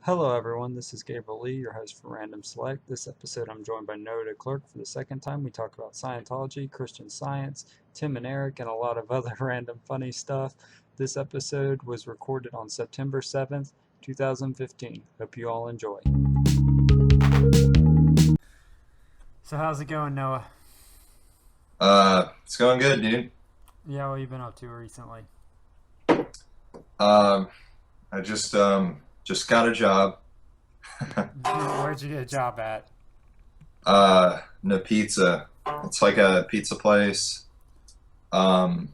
Hello everyone, this is Gabriel Lee, your host for Random Select. This episode I'm joined by Noah Declercq for the second time. We talk about Scientology, Christian Science, Tim and Eric, and a lot of other random funny stuff. This episode was recorded on September 7th, 2015. Hope you all enjoy. So how's it going, Noah? It's going good, dude. Yeah, what have you been up to recently? Um, I just got a job. Where'd you get a job at? No pizza. It's like a pizza place. Um,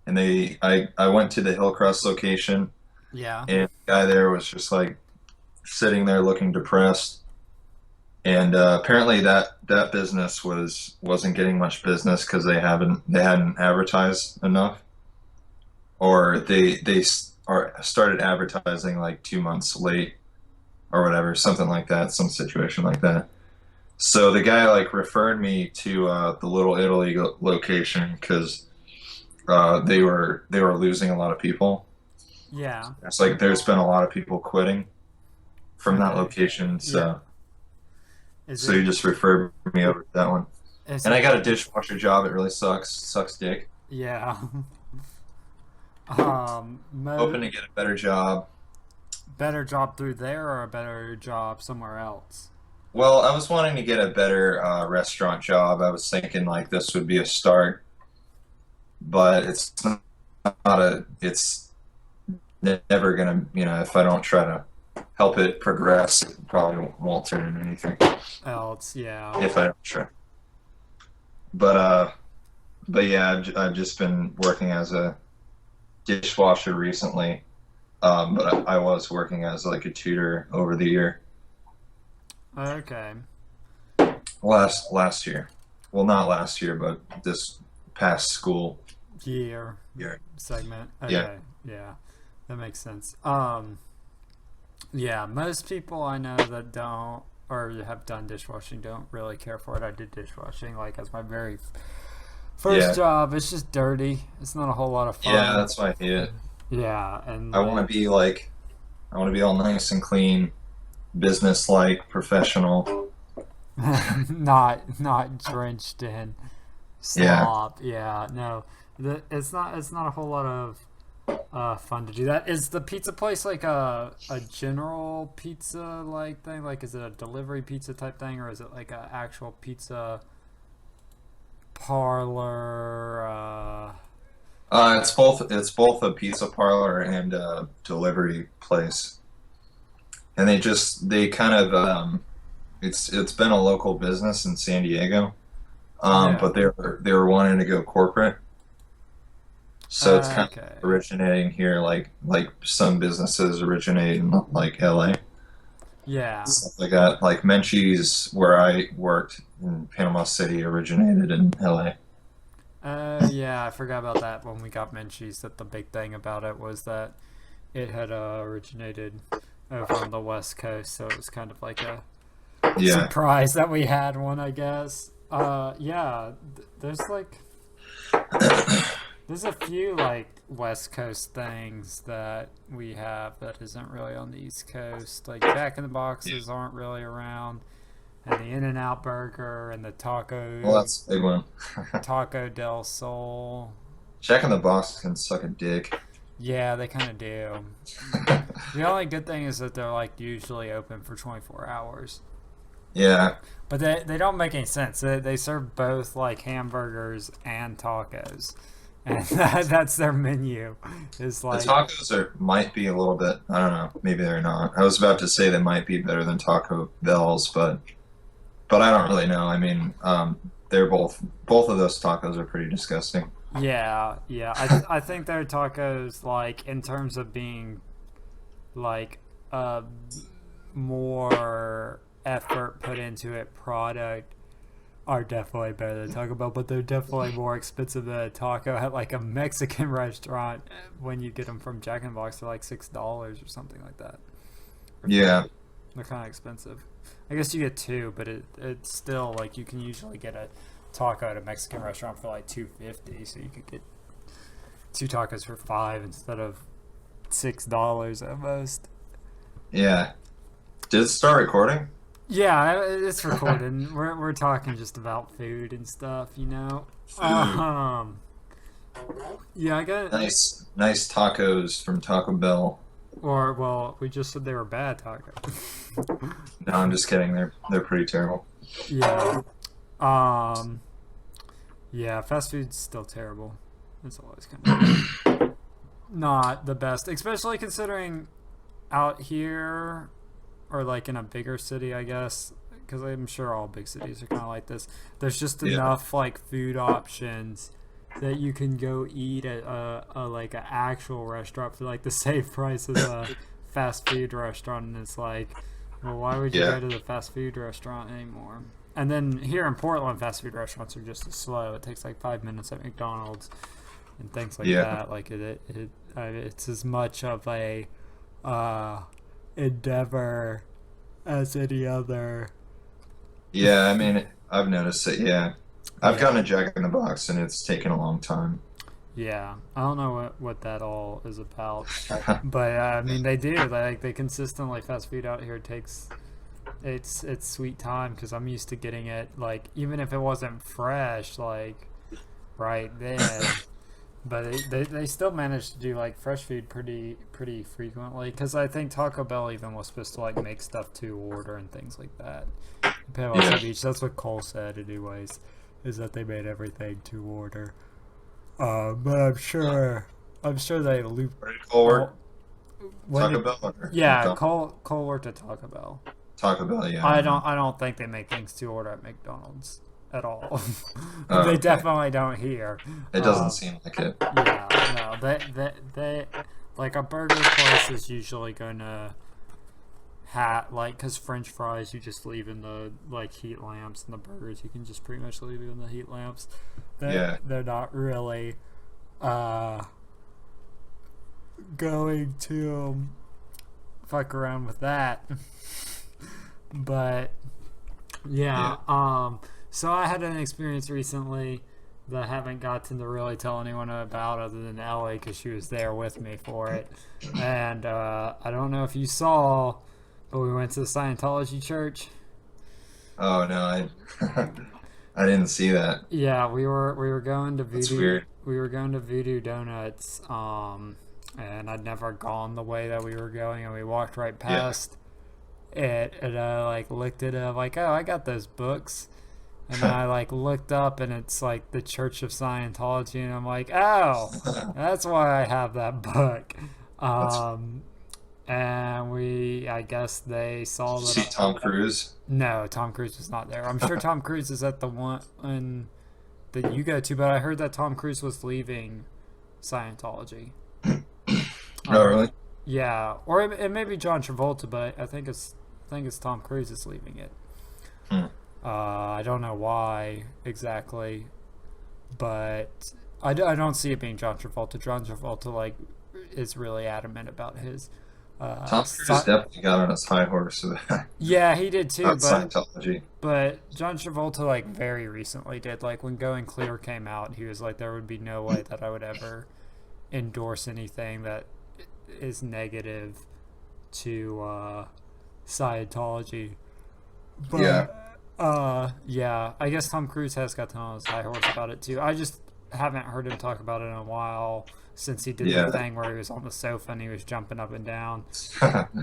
and I went to the Hillcrest location, Yeah. and the guy there was just like sitting there looking depressed. And apparently that business wasn't getting much business because they hadn't advertised enough, or they started advertising like 2 months late or whatever, something like that, some situation like that. So the guy like referred me to the Little Italy location because they were losing a lot of people. Yeah. It's like there's been a lot of people quitting from that Okay. location, Yeah. so Is so he it, just referred me over to that one. is And I it, got a dishwasher job. It really sucks dick. yeah. Hoping to get a better job. Better job through there or a better job somewhere else? Well, I was wanting to get a better restaurant job. I was thinking like this would be a start, but it's not it's never gonna, if I don't try to help it progress, it probably won't turn into anything Else, yeah. if I don't try. But but yeah, I've just been working as a dishwasher recently. But I was working as like a tutor over the year, Okay. last year. Well, not last year, but this past school Year year. segment. Yeah. Okay. Yeah. That makes sense. Yeah, most people I know that don't or have done dishwashing don't really care for it. I did dishwashing like as my very first Yeah. job. It's just dirty. It's not a whole lot of Yeah, fun. that's why I hate it. Yeah, and I want like to be like, I want to be all nice and clean, business-like, professional. not drenched in Yeah. slop. Yeah, no, it's not a whole lot of fun to do that. Is the pizza place like a general pizza like thing? Like, is it a delivery pizza type thing, or is it like a actual pizza parlor? It's both a pizza parlor and a delivery place. And they kind of it's been a local business in San Diego. Yeah. But they were wanting to go corporate. So it's kind Okay. of originating here, like some businesses originate in like LA, Yeah. stuff like that. Like Menchie's, where I worked in Panama City, originated in LA. Yeah, I forgot about that when we got Menchie's. That the big thing about it was that it had originated over on the West Coast, so it was kind of like a Yeah. surprise that we had one, I guess. Yeah, there's like there's a few like West Coast things that we have that isn't really on the East Coast. Like Jack in the Boxes aren't really around, and the In and Out Burger and the Well, that's a big one. Taco del Sol. Jack in the Box can suck a dick. Yeah, they kind of do. The only good thing is that they're like usually open for 24 hours. Yeah. But they don't make any sense. They serve both like hamburgers and tacos. And that's their menu. Is The like, tacos might be a little bit, I don't know, maybe they're not. I was about to say they might be better than Taco Bell's, but I don't really know. I mean, they're both of those tacos are pretty disgusting. yeah, yeah. I think their tacos, like, in terms of being like uh, more effort put into it product are definitely better than Taco Bell, but they're definitely more expensive than a taco at like a Mexican restaurant. When you get them from Jack in the Box, they're like $6 or something like that. Or Yeah. five. They're kind of expensive. I guess you get two, but it's still like you can usually get a taco at a Mexican restaurant for like 250, so you could get two tacos for five instead of $6 at most. Yeah. Did it start recording? Yeah, it's recording. We're talking just about food and stuff, you know. Food. Um, yeah, I got. Nice tacos from Taco Bell. Or well, we just said they were bad tacos. No, I'm just kidding. They're pretty terrible. Yeah. Um. Yeah, fast food's still terrible. It's always kind of not the best, especially considering out here or like in a bigger city, I guess, because I'm sure all big cities are kind of like this. There's just Yeah. enough like food options that you can go eat at a like an actual restaurant for like the same price as a fast food restaurant, and it's like, well, why would you go Yeah. to the fast food restaurant anymore? And then here in Portland, fast food restaurants are just as slow. It takes like 5 minutes at McDonald's and things like Yeah. that. Like it's as much of a uh, endeavor as any other. Yeah. I mean, I've noticed it. Yeah. I've Yeah, gotten a Jack in the Box, and it's taken a long time. yeah. I don't know what that all is about, but I mean they do. Like they consistently fast food out here takes it's sweet time because I'm used to getting it like even if it wasn't fresh like right then. But they still managed to do like fresh food pretty frequently because I think Taco Bell even was supposed to like make stuff to order and things like that. Panama Yeah. Beach, that's what Cole said anyways, is that they made everything to order. But I'm sure they loop. Where did Cole Oh, work? when Taco did, Bell or yeah, McDonald's? Cole worked at Taco Bell. Taco Bell. Yeah. I I don't don't know. I don't think they make things to order at McDonald's at all. Oh, They okay. definitely don't here. It doesn't seem like it. Yeah, no, they like a burger place is usually gonna have like because French fries you just leave in the like heat lamps and the burgers you can just pretty much leave in the heat lamps. Yeah. They're not really uh going to fuck around with that. But Yeah. yeah, so I had an experience recently that I haven't gotten to really tell anyone about other than Ellie because she was there with me for it. And I don't know if you saw, but we went to the Scientology church. Oh no, I didn't see that. Yeah, we were going to That's Voodoo. weird. We were going to Voodoo Donuts. And I'd never gone the way that we were going, and we walked right Yeah. past it, and I like looked at it. I'm like, oh, I got those books. And then I like looked up and it's like the Church of Scientology and I'm like, oh, that's why I have that book. That's. Um, and I guess they Did saw you that. see Tom Cruise? No, Tom Cruise was not there. I'm sure Tom Cruise is at the one that you go to, but I heard that Tom Cruise was leaving Scientology. No, Um, really? yeah, or it may be John Travolta, but I think it's Tom Cruise is leaving it. Hmm. I don't know why exactly, but I don't see it being John Travolta. John Travolta like is really adamant about his. Tom Cruise definitely got on his high horse Yeah, he did too, about but Scientology. John Travolta like very recently did like when Going Clear came out, he was like there would be no way that I would ever endorse anything that is negative to Scientology. Yeah. But yeah, I guess Tom Cruise has gotten on his high horse about it too. I just haven't heard him talk about it in a while since he did the Yeah. thing where he was on the sofa and he was jumping up and down.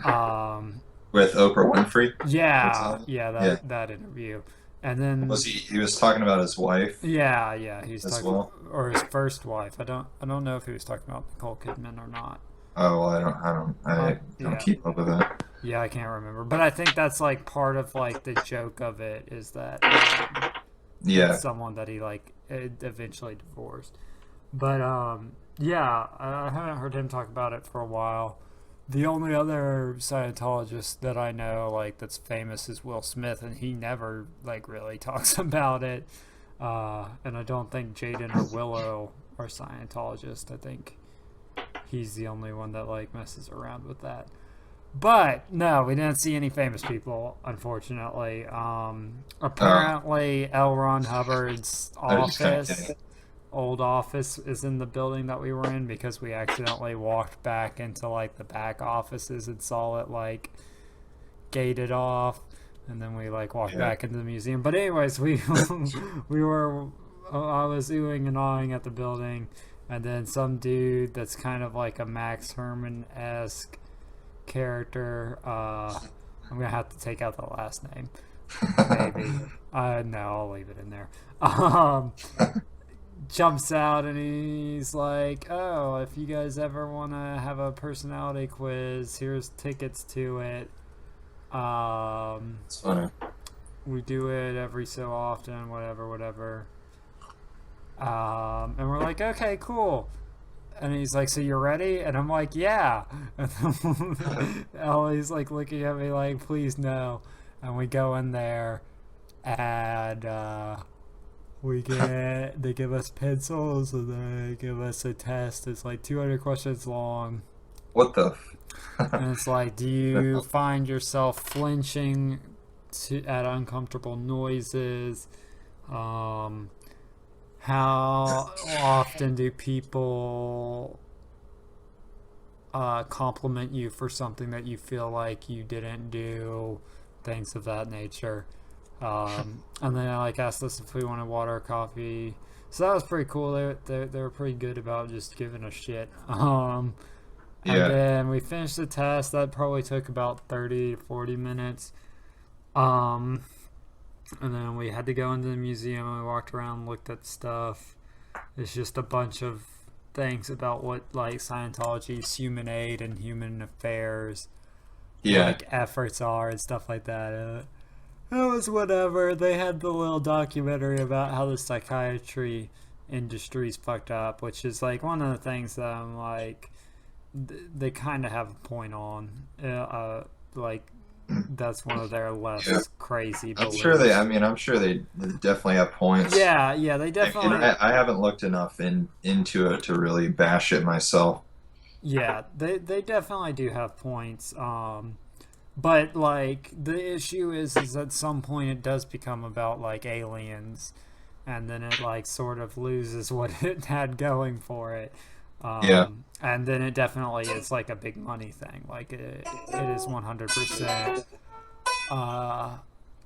Um, With Oprah Winfrey? What's yeah, that? yeah, Yeah. that interview, and then He was talking about his wife yeah, he's as talking well? or his first wife. I don't know if he was talking about Nicole Kidman or not. Oh, well, I don't Yeah. keep up with that. Yeah, I can't remember, but I think that's like part of like the joke of it is that it's Yeah. someone that he like eventually divorced. But yeah, I haven't heard him talk about it for a while. The only other Scientologist that I know like that's famous is Will Smith, and he never like really talks about it. And I don't think Jaden or Willow are Scientologists. I think he's the only one that like messes around with that. But no, we didn't see any famous people, unfortunately. Oh, Apparently, L. Ron Hubbard's I was just kind of office, kidding. old office, is in the building that we were in because we accidentally walked back into like the back offices and saw it like skated off, and then we like walked back into the museum. But anyways, we we were I was oohing and awing at the building, and then some dude that's kind of like a Max Herman-esque character. I'm gonna have to take out the last name, maybe. No, I'll leave it in there. Jumps out and he's like, "Oh, if you guys ever want to have a personality quiz, here's tickets to it. It's funny. We do it every so often, whatever." And we're like, "Okay, cool." And he's like, "So you're ready?" And I'm like, "Yeah." And Ellie's like looking at me like, "Please no." And we go in there, and they give us pencils, and they give us a test. It's like 200 questions long. What the? And it's like, do you find yourself flinching at uncomfortable noises? How often do people compliment you for something that you feel like you didn't do? Things of that nature. And then I like asked us if we wanted water or coffee. So that was pretty cool. They were pretty good about just giving a shit. And then we finished the test. That probably took about 30 to 40 minutes. And then we had to go into the museum, and we walked around, looked at stuff. It's just a bunch of things about what like Scientology's human aid and human affairs like efforts are and stuff like that. It was whatever. They had the little documentary about how the psychiatry industry's fucked up, which is like one of the things that I'm like, they kind of have a point on. Like that's one of their less crazy beliefs. I'm sure they definitely have points. Yeah, they definitely. I haven't looked enough into it to really bash it myself. Yeah, they definitely do have points. But like the issue is at some point it does become about like aliens, and then it like sort of loses what it had going for it. And then it definitely is like a big money thing. Like it is 100%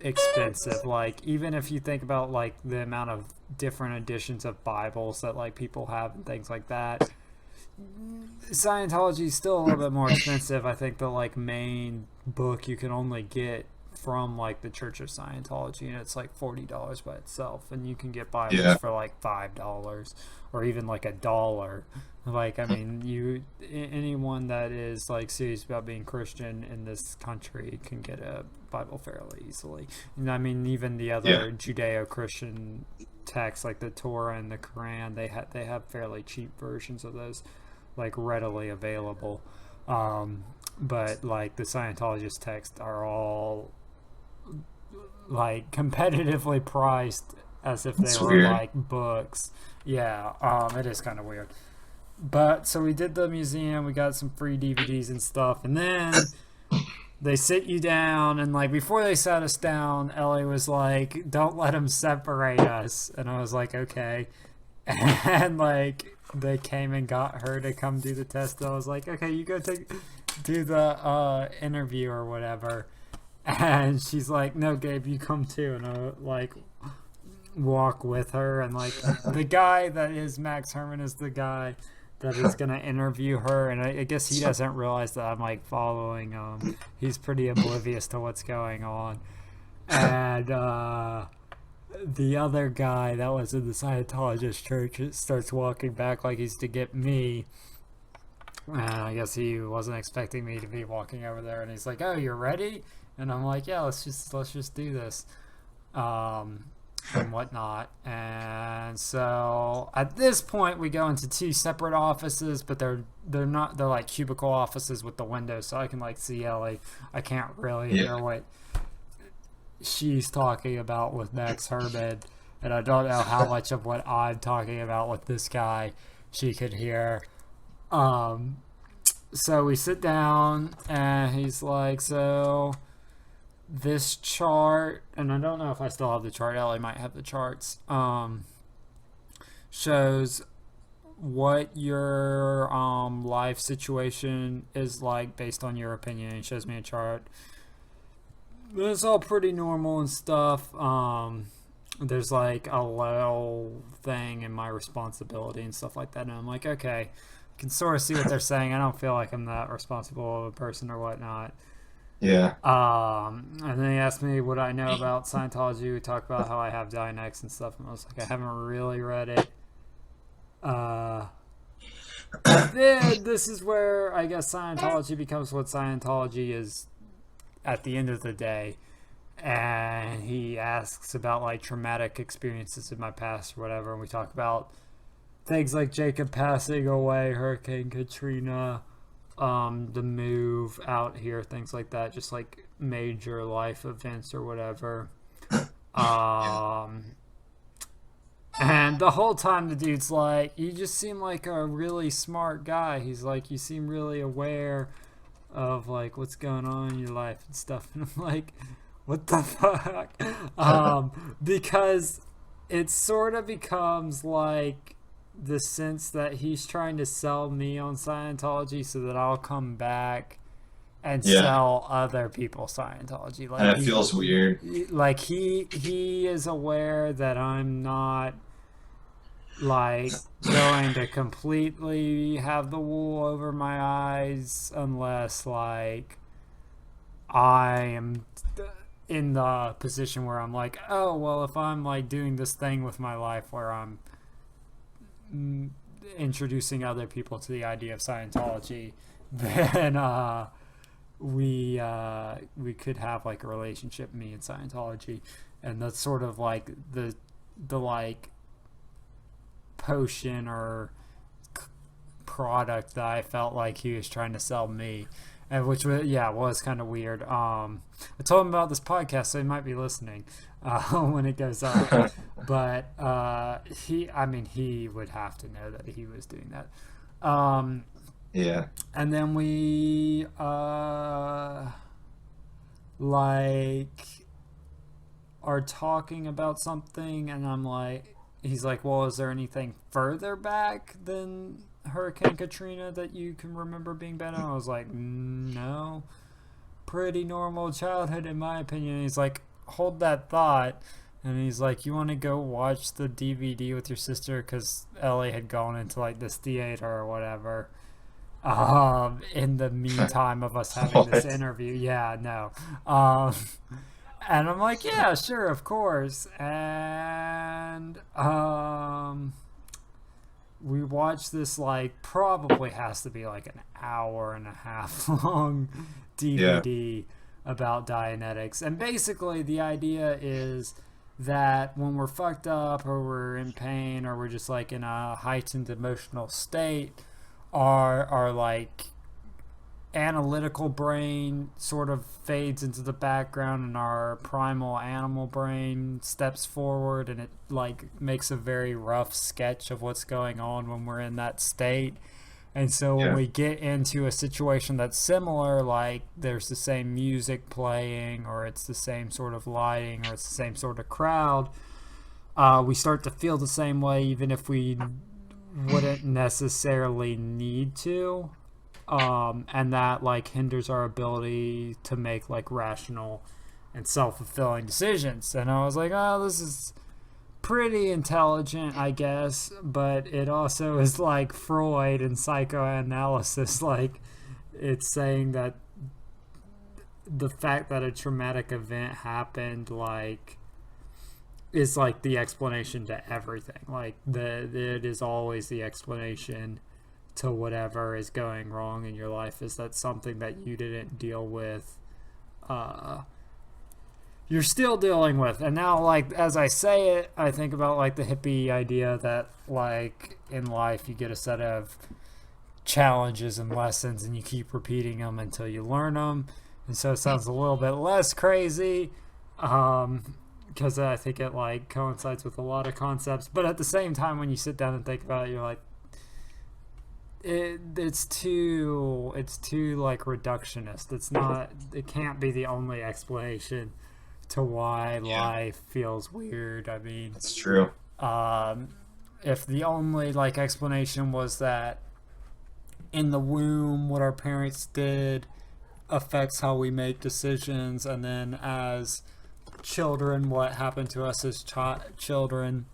expensive. Like even if you think about like the amount of different editions of Bibles that like people have and things like that, Scientology is still a little bit more expensive. I think the like main book you can only get from like the Church of Scientology, and it's like $40 by itself, and you can get Bibles for like $5 or even like $1. Like I mean, anyone that is like serious about being Christian in this country can get a Bible fairly easily. And I mean, even the other Judeo-Christian texts like the Torah and the Quran, they have fairly cheap versions of those, like readily available. But like the Scientologist texts are all like competitively priced as if they were like books. It is kind of weird. But so we did the museum, we got some free DVDs and stuff, and then they sit you down, and like before they sat us down, Ellie was like, "Don't let them separate us," and I was like, "Okay." And like they came and got her to come do the test. I was like, "Okay, you go do the interview or whatever." And she's like, "No, Gabe, you come too." And I like walk with her, and like the guy that is Max Herman is the guy that is gonna interview her, and I guess he doesn't realize that I'm like following him. He's pretty oblivious to what's going on. And the other guy that was in the Scientologist church starts walking back like he's to get me. And I guess he wasn't expecting me to be walking over there, and he's like, "Oh, you're ready?" And I'm like, "Yeah, let's just do this." And whatnot. And so at this point we go into two separate offices, but they're like cubicle offices with the windows, so I can like see Ellie. I can't really hear what she's talking about with Max Herman, and I don't know how much of what I'm talking about with this guy she could hear. So we sit down, and he's like, "So this chart," and I don't know if I still have the chart, Ellie might have the charts, shows what your life situation is like based on your opinion. It shows me a chart. it's all pretty normal and stuff. There's like a little thing in my responsibility and stuff like that, and I'm like, okay, I can sort of see what they're saying. I don't feel like I'm that responsible of a person or whatnot. Yeah. And then he asked me what I know about Scientology. We talked about how I have Dianetics and stuff, and I was like, I haven't really read it. And then this is where I guess Scientology becomes what Scientology is at the end of the day. And he asks about like traumatic experiences in my past or whatever, and we talk about things like Jacob passing away, Hurricane Katrina, the move out here, things like that, just like major life events or whatever. And the whole time the dude's like, you just seem like a really smart guy. He's like, you seem really aware of like what's going on in your life and stuff. And I'm like, what the fuck? Because it sort of becomes like the sense that he's trying to sell me on Scientology so that I'll come back and Yeah. sell other people Scientology. Like And it feels weird. like he is aware that I'm not like going to completely have the wool over my eyes unless like I am in the position where I'm like, oh well, if I'm like doing this thing with my life where I'm introducing other people to the idea of Scientology, then we could have like a relationship, me and Scientology. And that's sort of like the like potion or product that I felt like he was trying to sell me, and which was kind of weird. I told him about this podcast, so he might be listening when it goes up. But he would have to know that he was doing that. Yeah. And then we like are talking about something, and I'm like, he's like, well, is there anything further back than Hurricane Katrina that you can remember being bad? And I was like, no, pretty normal childhood in my opinion. And he's like, hold that thought. And he's like, you want to go watch the DVD with your sister? Because Ellie had gone into like this theater or whatever. In the meantime of us having this interview. Yeah, no. And I'm like, yeah, sure, of course. And we watched this, like, probably has to be like an hour and a half long DVD about Dianetics. And basically the idea is that when we're fucked up or we're in pain or we're just like in a heightened emotional state, our like analytical brain sort of fades into the background and our primal animal brain steps forward, and it like makes a very rough sketch of what's going on when we're in that state. And so when we get into a situation that's similar, like there's the same music playing or it's the same sort of lighting or it's the same sort of crowd, we start to feel the same way even if we wouldn't necessarily need to. And that like hinders our ability to make like rational and self-fulfilling decisions. And I was like, oh, this is pretty intelligent, I guess, but it also is like Freud and psychoanalysis. Like it's saying that the fact that a traumatic event happened like is like the explanation to everything. Like it is always the explanation to whatever is going wrong in your life, is that something that you didn't deal with you're still dealing with. And now like as I say it, I think about like the hippie idea that like in life you get a set of challenges and lessons and you keep repeating them until you learn them. And so it sounds a little bit less crazy because I think it like coincides with a lot of concepts, but at the same time when you sit down and think about it, you're like, it's too like reductionist. It can't be the only explanation to why life feels weird. I mean, That's true. If the only like explanation was that in the womb what our parents did affects how we make decisions, and then as children, what happened to us as children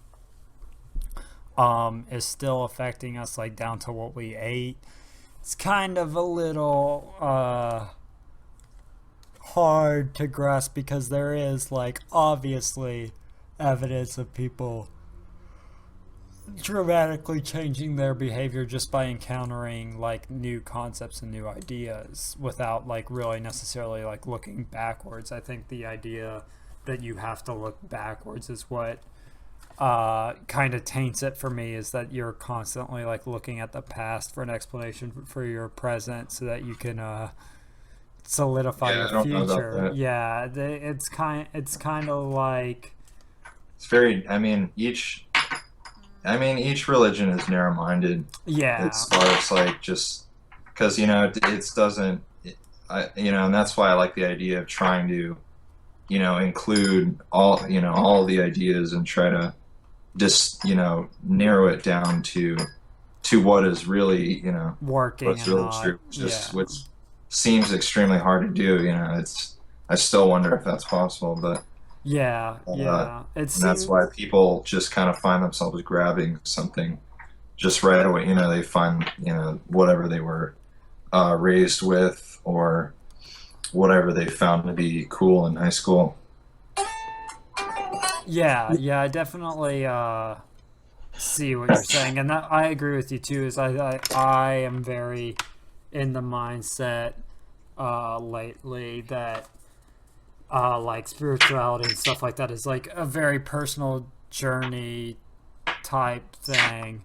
is still affecting us, like down to what we ate. It's kind of a little hard to grasp, because there is like obviously evidence of people dramatically changing their behavior just by encountering like new concepts and new ideas without like really necessarily like looking backwards. I think the idea that you have to look backwards is what kind of taints it for me, is that you're constantly like looking at the past for an explanation for your present so that you can solidify your future. Yeah, it's kind of like, it's very, each religion is narrow-minded. Yeah. As far as like, just because it doesn't, and that's why I like the idea of trying to include all the ideas and try to just narrow it down to what is really working, what's really true, which seems extremely hard to do. I still wonder if that's possible, but that's why people just kind of find themselves grabbing something just right away. They find whatever they were raised with, or whatever they found to be cool in high school. Yeah, I definitely see what you're saying, and that I agree with you too. Is I am very in the mindset lately that like spirituality and stuff like that is like a very personal journey type thing,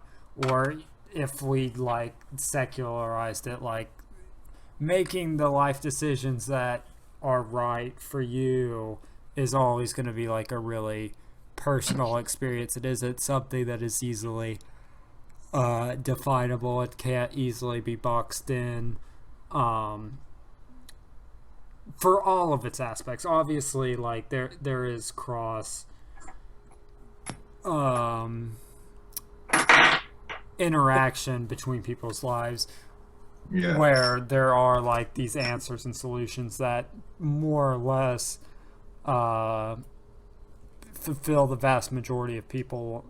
or if we like secularized it, like making the life decisions that are right for you is always going to be like a really personal experience. It's something that is easily definable. It can't easily be boxed in for all of its aspects. Obviously, like there is cross interaction between people's lives, where there are like these answers and solutions that more or less fulfill the vast majority of people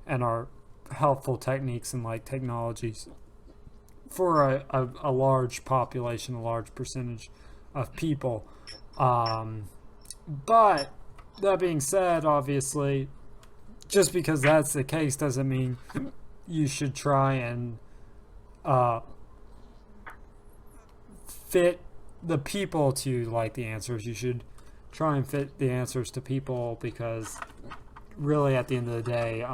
and are helpful techniques and like technologies for a large population, a large percentage of people. But that being said, obviously, just because that's the case doesn't mean you should try and fit the people to like the answers. You should try and fit the answers to people, because really at the end of the day,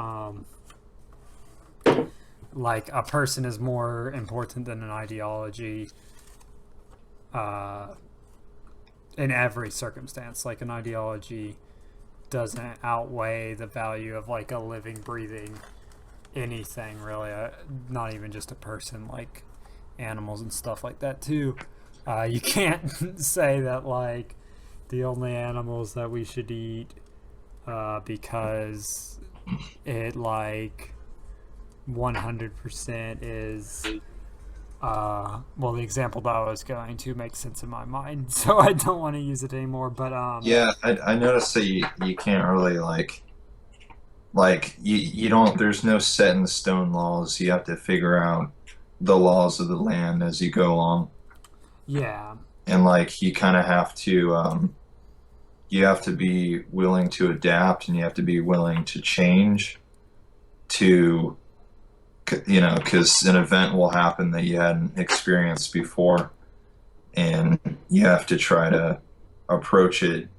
like a person is more important than an ideology in every circumstance. Like an ideology doesn't outweigh the value of like a living, breathing anything, really. Not even just a person, like animals and stuff like that too. You can't say that like the only animals that we should eat because it like 100% is well, the example that I was going to makes sense in my mind, so I don't want to use it anymore. But I noticed that you can't really like you don't, there's no set in stone laws. You have to figure out the laws of the land as you go along. Yeah. And like you kind of have to be willing to adapt, and you have to be willing to change to, because an event will happen that you hadn't experienced before, and you have to try to approach it.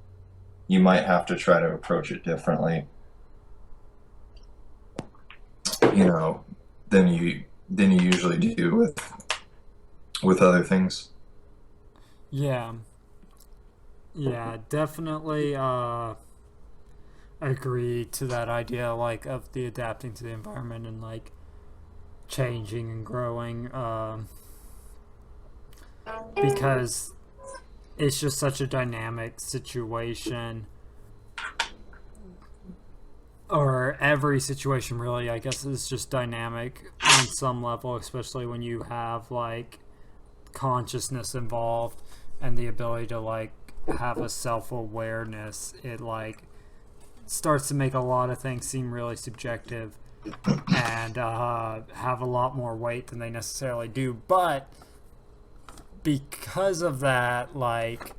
You might have to try to approach it differently, than you usually do with other things. Yeah, definitely agree to that idea, like of the adapting to the environment and like changing and growing, because it's just such a dynamic situation, or every situation really, I guess, is just dynamic on some level, especially when you have like consciousness involved. and the ability to like have a self-awareness, it like starts to make a lot of things seem really subjective and have a lot more weight than they necessarily do. But because of that, like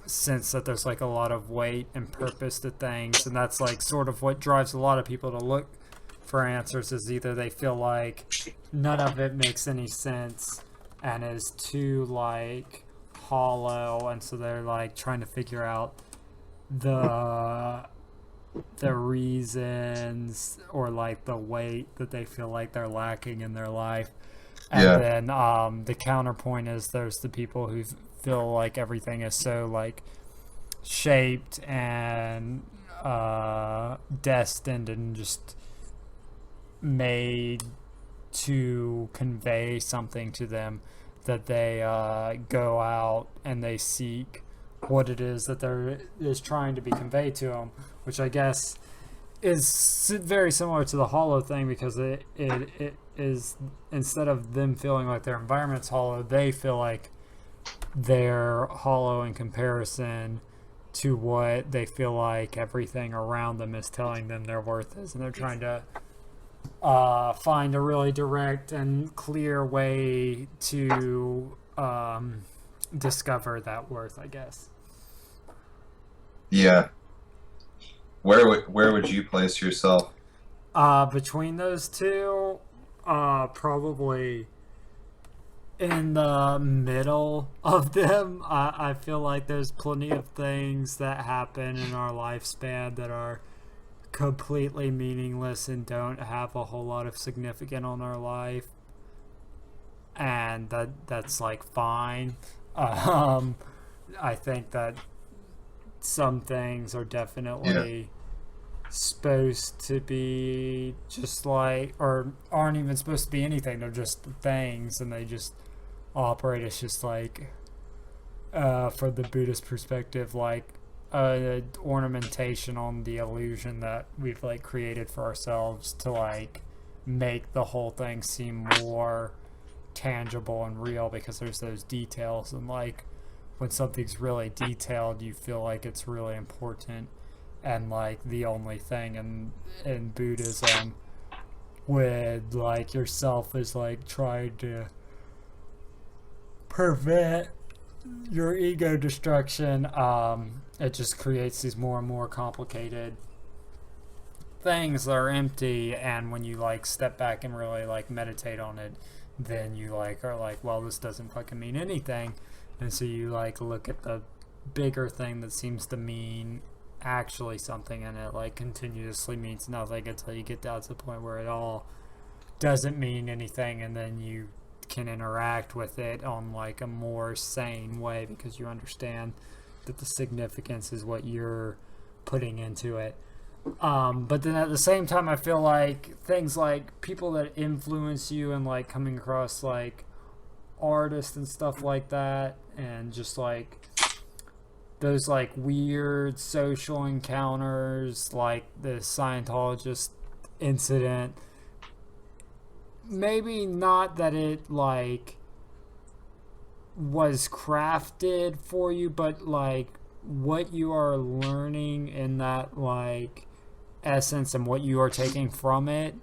sense that there's like a lot of weight and purpose to things, and that's like sort of what drives a lot of people to look for answers, is either they feel like none of it makes any sense and is too like hollow, and so they're like trying to figure out the reasons or like the weight that they feel like they're lacking in their life. And then the counterpoint is there's the people who feel like everything is so like shaped and destined and just made to convey something to them, that they go out and they seek what it is that is trying to be conveyed to them, which I guess is very similar to the hollow thing, because it is, instead of them feeling like their environment's hollow, they feel like they're hollow in comparison to what they feel like everything around them is telling them their worth is, and they're trying to find a really direct and clear way to discover that worth, I guess. Yeah. Where would you place yourself? Between those two, probably in the middle of them. I feel like there's plenty of things that happen in our lifespan that are completely meaningless and don't have a whole lot of significance on our life, and that's like fine. I think that some things are definitely supposed to be just like, or aren't even supposed to be anything, they're just things, and they just operate as just like for the Buddhist perspective, like ornamentation on the illusion that we've like created for ourselves to like make the whole thing seem more tangible and real, because there's those details, and like when something's really detailed you feel like it's really important and like the only thing. And in Buddhism, with like yourself is like trying to prevent your ego destruction, it just creates these more and more complicated things that are empty. And when you like step back and really like meditate on it, then you like are like, well, this doesn't fucking mean anything. And so you like look at the bigger thing that seems to mean actually something, and it like continuously means nothing until you get down to the point where it all doesn't mean anything, and then you can interact with it on like a more sane way, because you understand that the significance is what you're putting into it. But then at the same time, I feel like things like people that influence you and like coming across like artists and stuff like that, and just like those like weird social encounters, like the Scientologist incident, maybe not that it like was crafted for you, but like what you are learning in that like essence and what you are taking from it,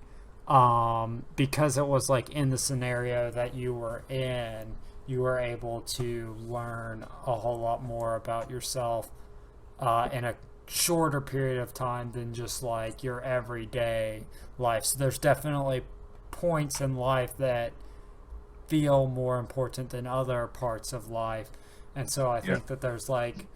because it was like in the scenario that you were in, you were able to learn a whole lot more about yourself in a shorter period of time than just like your everyday life. So there's definitely points in life that feel more important than other parts of life, and so I think that there's like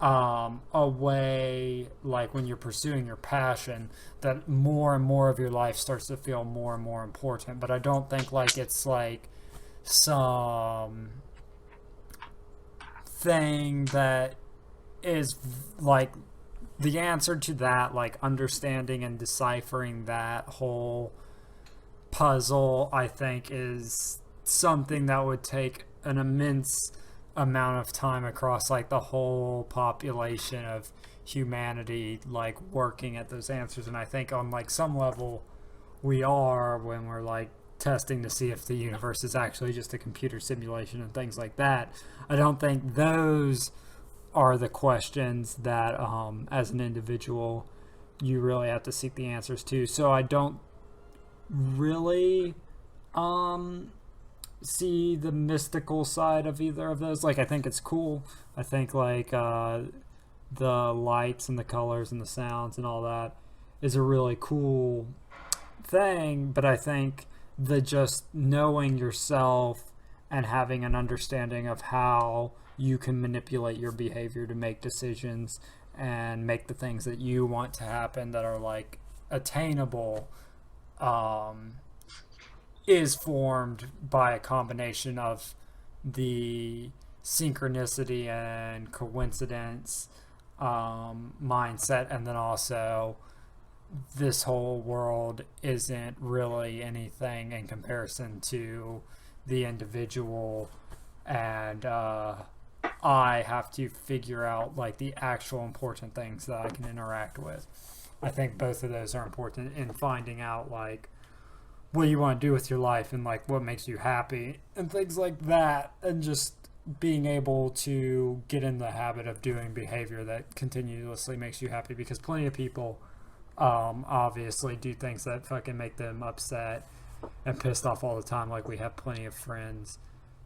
a way, like when you're pursuing your passion, that more and more of your life starts to feel more and more important. But I don't think like it's like some thing that is like the answer to that, like understanding and deciphering that whole puzzle, I think is something that would take an immense amount of time across like the whole population of humanity, like working at those answers. And I think on like some level we are, when we're like testing to see if the universe is actually just a computer simulation and things like that. I don't think those are the questions that, as an individual, you really have to seek the answers to. So I don't really see the mystical side of either of those. Like, I think it's cool. I think, like, the lights and the colors and the sounds and all that is a really cool thing, but I think the just knowing yourself and having an understanding of how you can manipulate your behavior to make decisions and make the things that you want to happen that are like attainable, is formed by a combination of the synchronicity and coincidence mindset, and then also this whole world isn't really anything in comparison to the individual, and I have to figure out like the actual important things that I can interact with. I think both of those are important in finding out like what you want to do with your life and like what makes you happy and things like that, and just being able to get in the habit of doing behavior that continuously makes you happy, because plenty of people obviously do things that fucking make them upset and pissed off all the time. Like, we have plenty of friends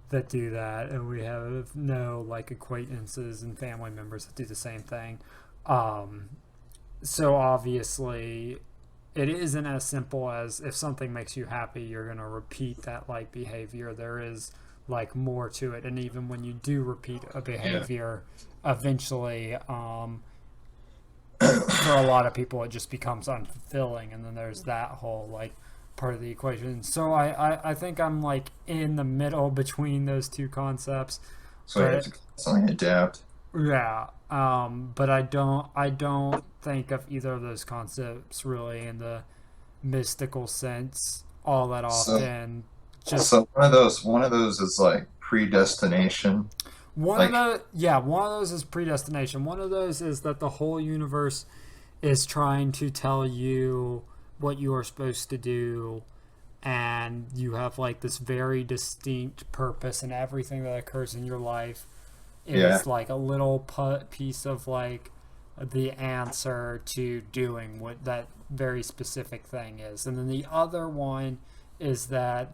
that do that, and we have no like acquaintances and family members that do the same thing. So obviously it isn't as simple as if something makes you happy, you're going to repeat that like behavior. There is like more to it. And even when you do repeat a behavior, eventually, for a lot of people, it just becomes unfulfilling. And then there's that whole like part of the equation. So I think I'm like in the middle between those two concepts. So you have to constantly adapt. Yeah. But I don't think of either of those concepts really in the mystical sense all that often. So one of those is like predestination. One of those is predestination. One of those is that the whole universe is trying to tell you what you are supposed to do, and you have like this very distinct purpose, and everything that occurs in your life is like a little piece of like the answer to doing what that very specific thing is. And then the other one is that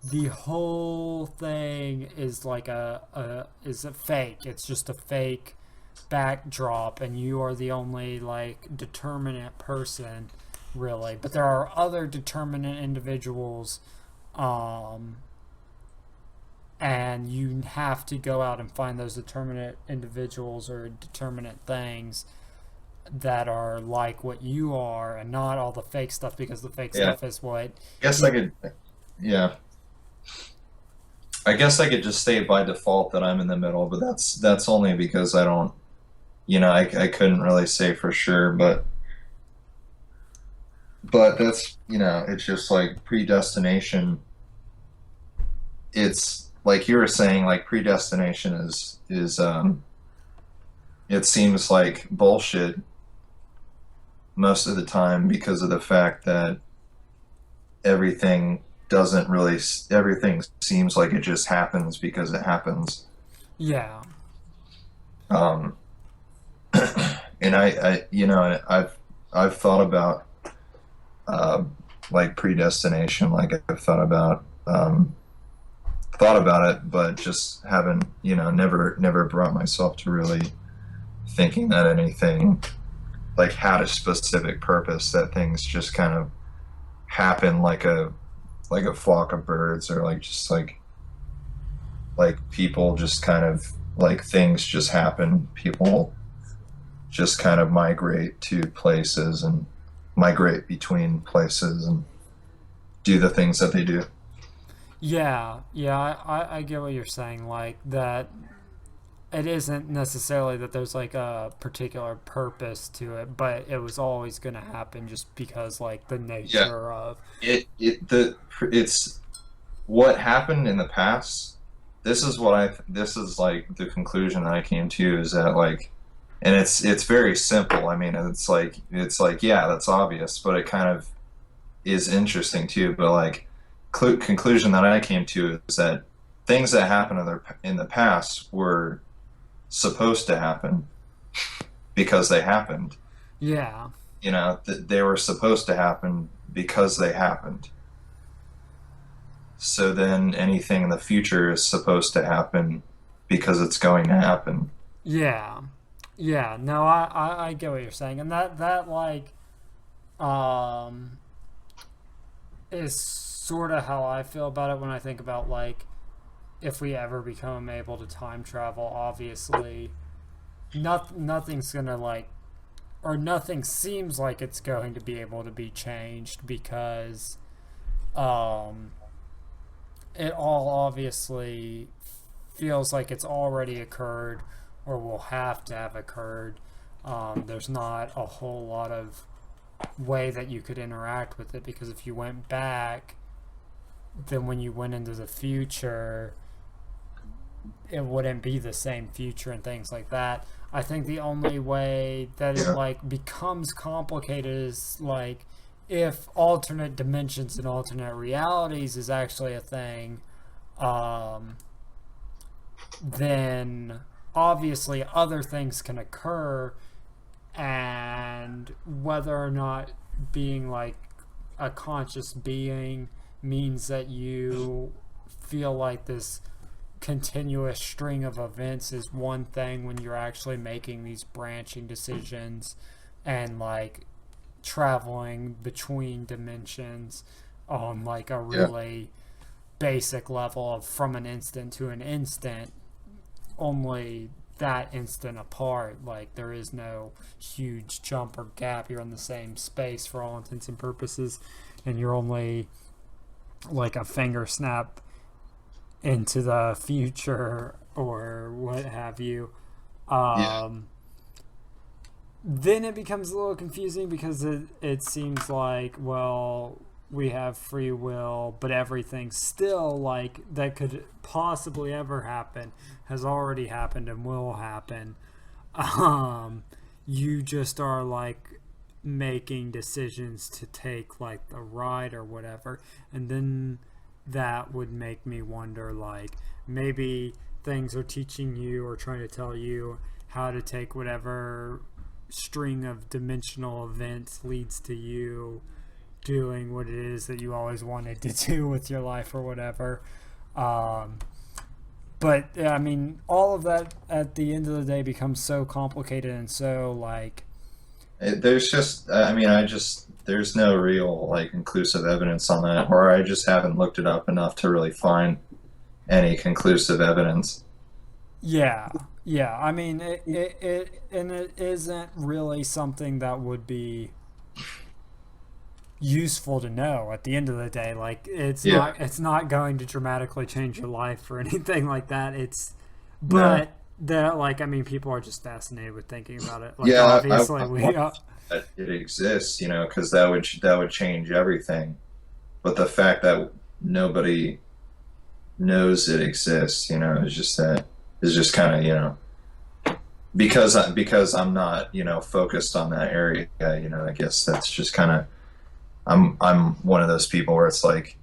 the whole thing is like is a fake. It's just a fake backdrop, and you are the only like determinate person really. But there are other determinate individuals, and you have to go out and find those determinate individuals or determinate things that are like what you are, and not all the fake stuff, because the fake stuff is what I guess I guess I could just say by default that I'm in the middle, but that's only because I don't, I couldn't really say for sure, but that's, it's just like predestination. It's like you were saying, like predestination is it seems like bullshit most of the time, because of the fact that everything seems like it just happens because it happens. Yeah. And I've thought about like predestination, like I've thought about it, but just haven't, never brought myself to really thinking that anything like had a specific purpose, that things just kind of happen like a flock of birds, or like just like people just kind of like things just happen. People just kind of migrate to places and migrate between places and do the things that they do. Yeah, I get what you're saying, like that it isn't necessarily that there's like a particular purpose to it, but it was always going to happen just because like the nature of it's what happened in the past. This is like the conclusion that I came to, is that like, and it's very simple. I mean, it's like, yeah, that's obvious, but it kind of is interesting too. But like, conclusion that I came to is that things that happened in the past were supposed to happen because they happened. Yeah. They were supposed to happen because they happened. So then anything in the future is supposed to happen because it's going to happen. Yeah. Yeah. No, I get what you're saying. And that like um is sort of how I feel about it when I think about like if we ever become able to time travel, obviously nothing's gonna like or nothing seems like it's going to be able to be changed because um it all obviously feels like it's already occurred or will have to have occurred. There's not a whole lot of way that you could interact with it because if you went back, then when you went into the future, it wouldn't be the same future and things like that. I think the only way that it Yeah. like becomes complicated is like if alternate dimensions and alternate realities is actually a thing, um, then obviously other things can occur, and whether or not being like a conscious being means that you feel like this continuous string of events is one thing when you're actually making these branching decisions and like traveling between dimensions on like a Yeah. really basic level of from an instant to an instant, only that instant apart. Like there is no huge jump or gap. You're in the same space for all intents and purposes, and you're only like a finger snap into the future or what have you. Yeah. Um, then it becomes a little confusing because it seems like, well, we have free will, but everything still like that could possibly ever happen has already happened and will happen. Um, you just are like making decisions to take like the ride or whatever, and then that would make me wonder like maybe things are teaching you or trying to tell you how to take whatever string of dimensional events leads to you doing what it is that you always wanted to do with your life or whatever. Um, but I mean, all of that at the end of the day becomes so complicated and so like, There's just, I mean, there's no real like conclusive evidence on that, or I just haven't looked it up enough to really find any conclusive evidence. yeah, yeah. I mean, and it isn't really something that would be useful to know at the end of the day. Like Yeah. it's not going to dramatically change your life or anything like that. It's No. but that like I mean people are just fascinated with thinking about it. Like Yeah, obviously I we want that it exists, because that would change everything. But the fact that nobody knows it exists, is just kind of, because I'm not, focused on that area, I guess that's just kind of I'm one of those people where it's like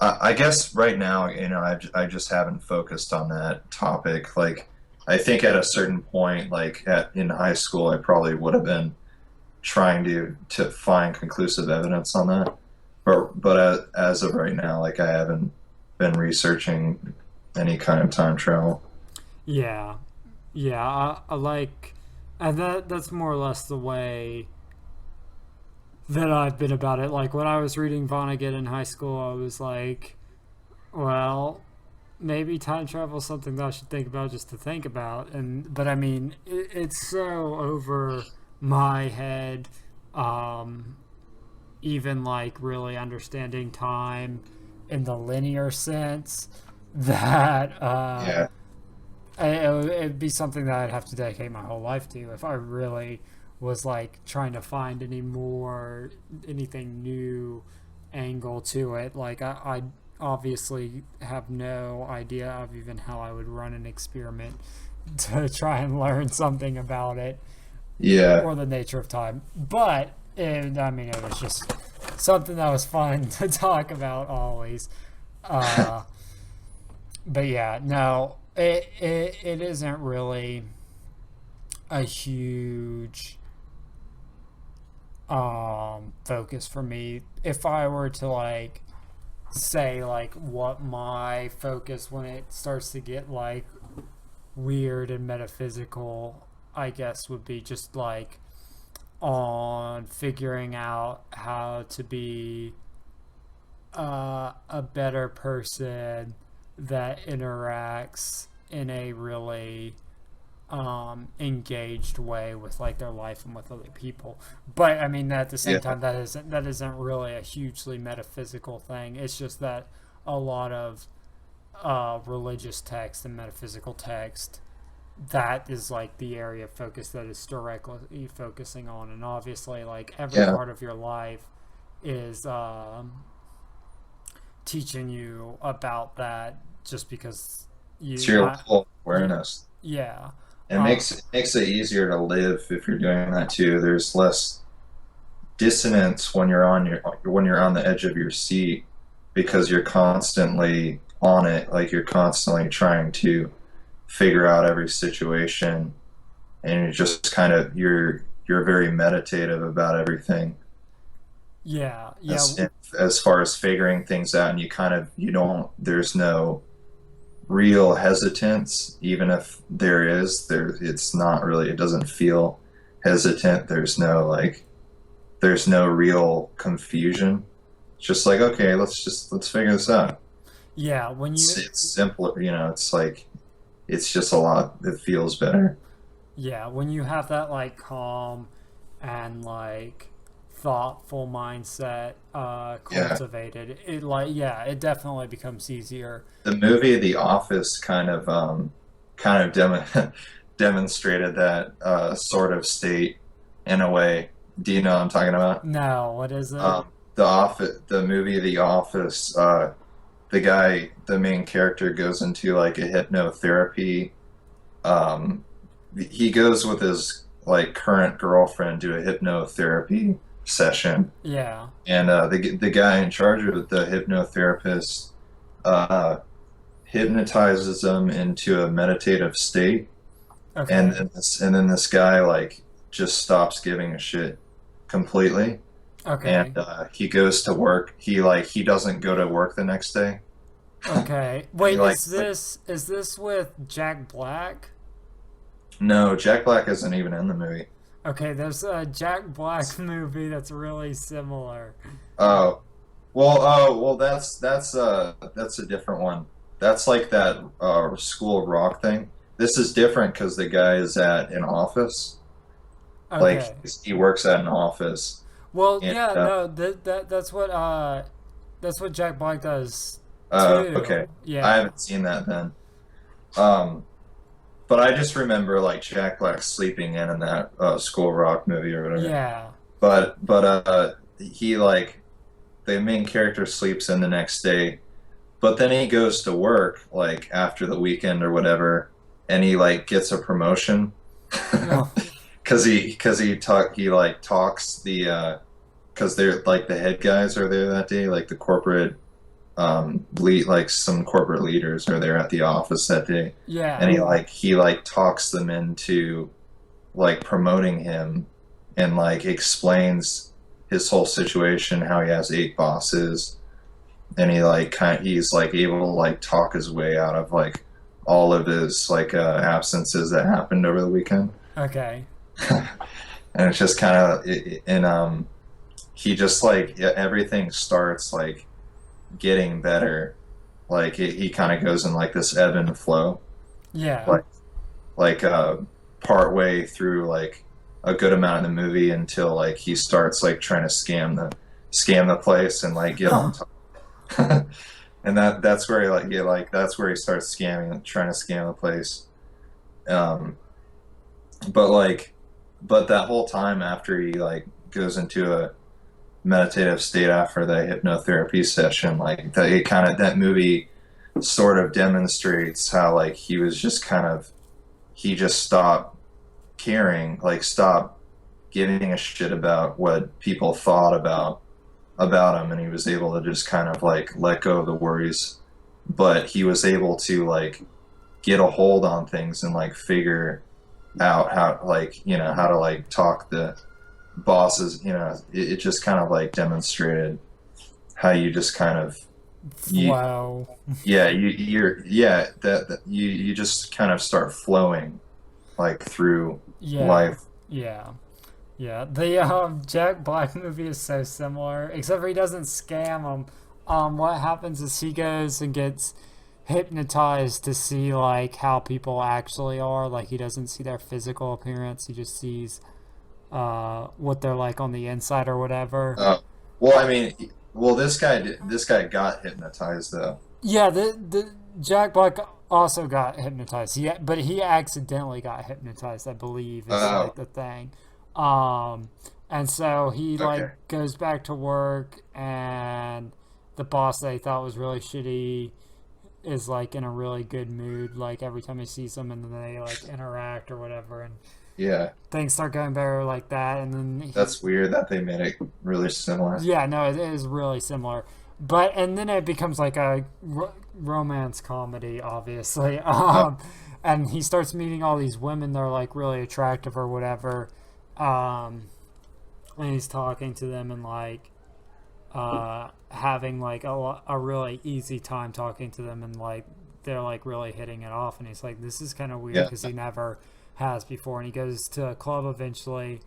I guess right now, I just haven't focused on that topic. Like, I think at a certain point, like in high school, I probably would have been trying to find conclusive evidence on that. But as of right now, like I haven't been researching any kind of time travel. yeah. Yeah, I like and that's more or less the way that I've been about it. Like when I was reading Vonnegut in high school, I was like, well, maybe time travel is something that I should think about just to think about. And but I mean, it's so over my head. Um, Even like really understanding time in the linear sense that Yeah, it'd be something that I'd have to dedicate my whole life to if I really was like trying to find anything new angle to it. Like I obviously have no idea of even how I would run an experiment to try and learn something about it yeah, or the nature of time. But I mean, it was just something that was fun to talk about always. Uh, but yeah, no, it isn't really a huge focus for me. If I were to like say like what my focus when it starts to get like weird and metaphysical, I guess would be just like on figuring out how to be a better person that interacts in a really engaged way with like their life and with other people. But I mean, at the same Yeah, time, that isn't really a hugely metaphysical thing. It's just that a lot of religious text and metaphysical text, that is like the area of focus that is directly focusing on, and obviously like every yeah. part of your life is teaching you about that just because It's you your I, level of yeah, awareness. yeah, It uh, makes it easier to live if you're doing that too. There's less dissonance when you're on the edge of your seat because you're constantly on it, like you're constantly trying to figure out every situation, and you're just kind of you're very meditative about everything yeah, yeah, as as far as figuring things out, and you don't there's no real hesitance, even if there it's not really, it doesn't feel hesitant. There's no real confusion. It's just like, okay, let's figure this out. yeah. When you It's simpler, it's like it's just a lot, it feels better. Yeah, when you have that like calm and like thoughtful mindset Yeah. cultivated, it like yeah, it definitely becomes easier. The movie The Office kind of demonstrated that sort of state in a way. Do you know what I'm talking about? No, what is it? The movie The Office, the main character goes into like a hypnotherapy. Um, he goes with his like current girlfriend to a hypnotherapy session, Yeah. and the guy in charge of it, the hypnotherapist, uh, hypnotizes them into a meditative state, and Okay. then this guy like just stops giving a shit completely, and Okay. he goes to work. He doesn't go to work the next day. Okay. He Wait, like is this with Jack Black? no, Jack Black isn't even in the movie. Okay, there's a Jack Black movie that's really similar. Oh, well, that's a different one. That's like that School of Rock thing. This is different because the guy is at an office. Like Okay. he works at an office, Well, and yeah, no, that's what Jack Black does okay, too. I Yeah. haven't seen that then. Um, but I just remember like Jack Black sleeping in that School of Rock movie or whatever. Yeah. But he like the main character sleeps in the next day, but then he goes to work like after the weekend or whatever, and he like gets a promotion Oh, he like talks because they're like the head guys are there that day, like the corporate lead, like some corporate leaders are there at the office that day, and yeah. he like talks them into like promoting him, and like explains his whole situation, how he has eight bosses, and he's like able to like talk his way out of like all of his like absences that happened over the weekend. Okay. And it's just kind of and he just like, yeah, everything starts like getting better, like he kind of goes in like this ebb and flow, Yeah. like like uh part way through like a good amount of the movie until like he starts like trying to scam the place and like get on top. And that's where he like yeah, like that's where he starts scamming, trying to scam the place. um but like but that whole time after he like goes into a meditative state after the hypnotherapy session, like that movie sort of demonstrates how like he just stopped caring, like stopped giving a shit about what people thought about about him, and he was able to just kind of like let go of the worries. But he was able to like get a hold on things and like figure out how, like, how to like talk the bosses. It just kind of like demonstrated how you just kind of you Flow. yeah that you just kind of start flowing like through Yeah. life. Yeah. Yeah. The Jack Black movie is so similar, except for he doesn't scam them. What happens is he goes and gets hypnotized to see like how people actually are. Like he doesn't see their physical appearance. He just sees what they're like on the inside or whatever. uh, well, I mean, this guy got hypnotized though. Yeah, the Jack Black also got hypnotized. But he accidentally got hypnotized, I believe, is Oh, like the thing. Um, and so he like okay. goes back to work, and the boss that he thought was really shitty is like in a really good mood. Like every time he sees him, and then they like interact or whatever, and Yeah, things start going better like that. And then he, that's weird that they made it really similar. yeah, no, it is really similar. But and then it becomes like a romance comedy, obviously. Uh, And he starts meeting all these women that are like really attractive or whatever. Um, and he's talking to them and like having like a really easy time talking to them, and like they're like really hitting it off. And he's like, this is kind of weird yeah, because he never has before. And he goes to a club eventually,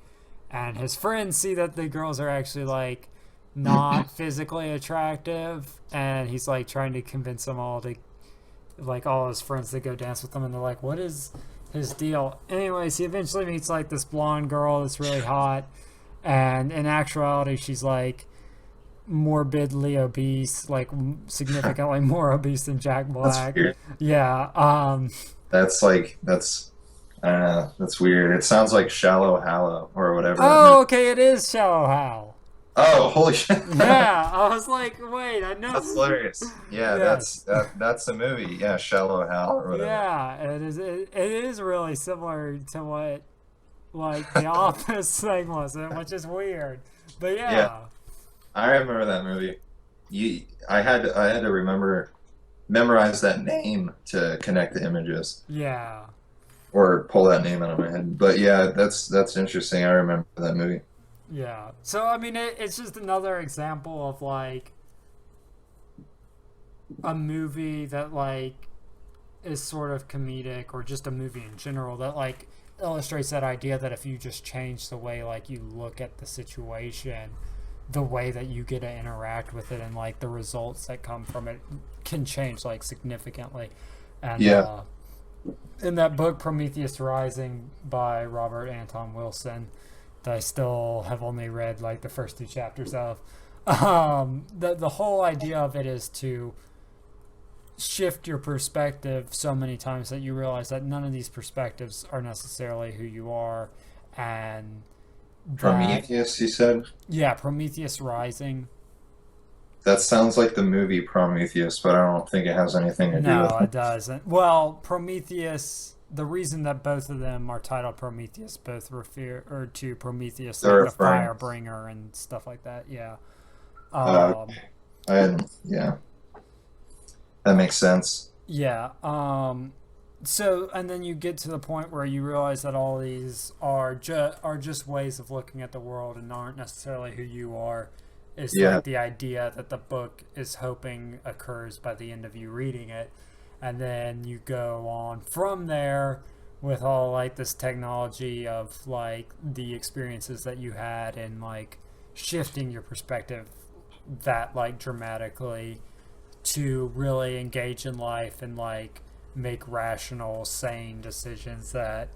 and his friends see that the girls are actually like not physically attractive, and he's like trying to convince them all to like all his friends to go dance with him, and they're like, what is his deal? Anyways, he eventually meets like this blonde girl that's really hot, and in actuality she's like morbidly obese, like significantly more obese than Jack that's Black. weird. Yeah. That's I don't know. That's weird. It sounds like Shallow Hallow or whatever that movie. Oh, okay, it is Shallow Hal. Oh, holy shit! Yeah, I was like, wait, I know. That's hilarious. Yeah, Yes. that's the movie. Yeah, Shallow Hal or whatever. Yeah, it is. It is really similar to what like the Office thing was, which is weird. But Yeah, yeah, I remember that movie. I had to memorize that name to connect the images yeah, or pull that name out of my head. But yeah, that's interesting. I remember that movie. yeah. So I mean, it's just another example of like a movie that like is sort of comedic, or just a movie in general that like illustrates that idea that if you just change the way like you look at the situation, the way that you get to interact with it and like the results that come from it can change like significantly. And Yeah. in that book Prometheus Rising by Robert Anton Wilson, that I still have only read like the first two chapters of, the whole idea of it is to shift your perspective so many times that you realize that none of these perspectives are necessarily who you are. And that, Prometheus, you said? yeah, Prometheus Rising. That sounds like the movie Prometheus, but I don't think it has anything to do No, with it it. doesn't. Well, Prometheus, the reason that both of them are titled Prometheus both refer or to Prometheus, They're like the referring. fire bringer and stuff like that. Yeah. Okay. Yeah, that makes sense. Yeah. So, and then you get to the point where you realize that all these are just ways of looking at the world and aren't necessarily who you are. Is Yeah, like the idea that the book is hoping occurs by the end of you reading it, and then you go on from there with all like this technology of like the experiences that you had, and like shifting your perspective that like dramatically to really engage in life and like make rational, sane decisions that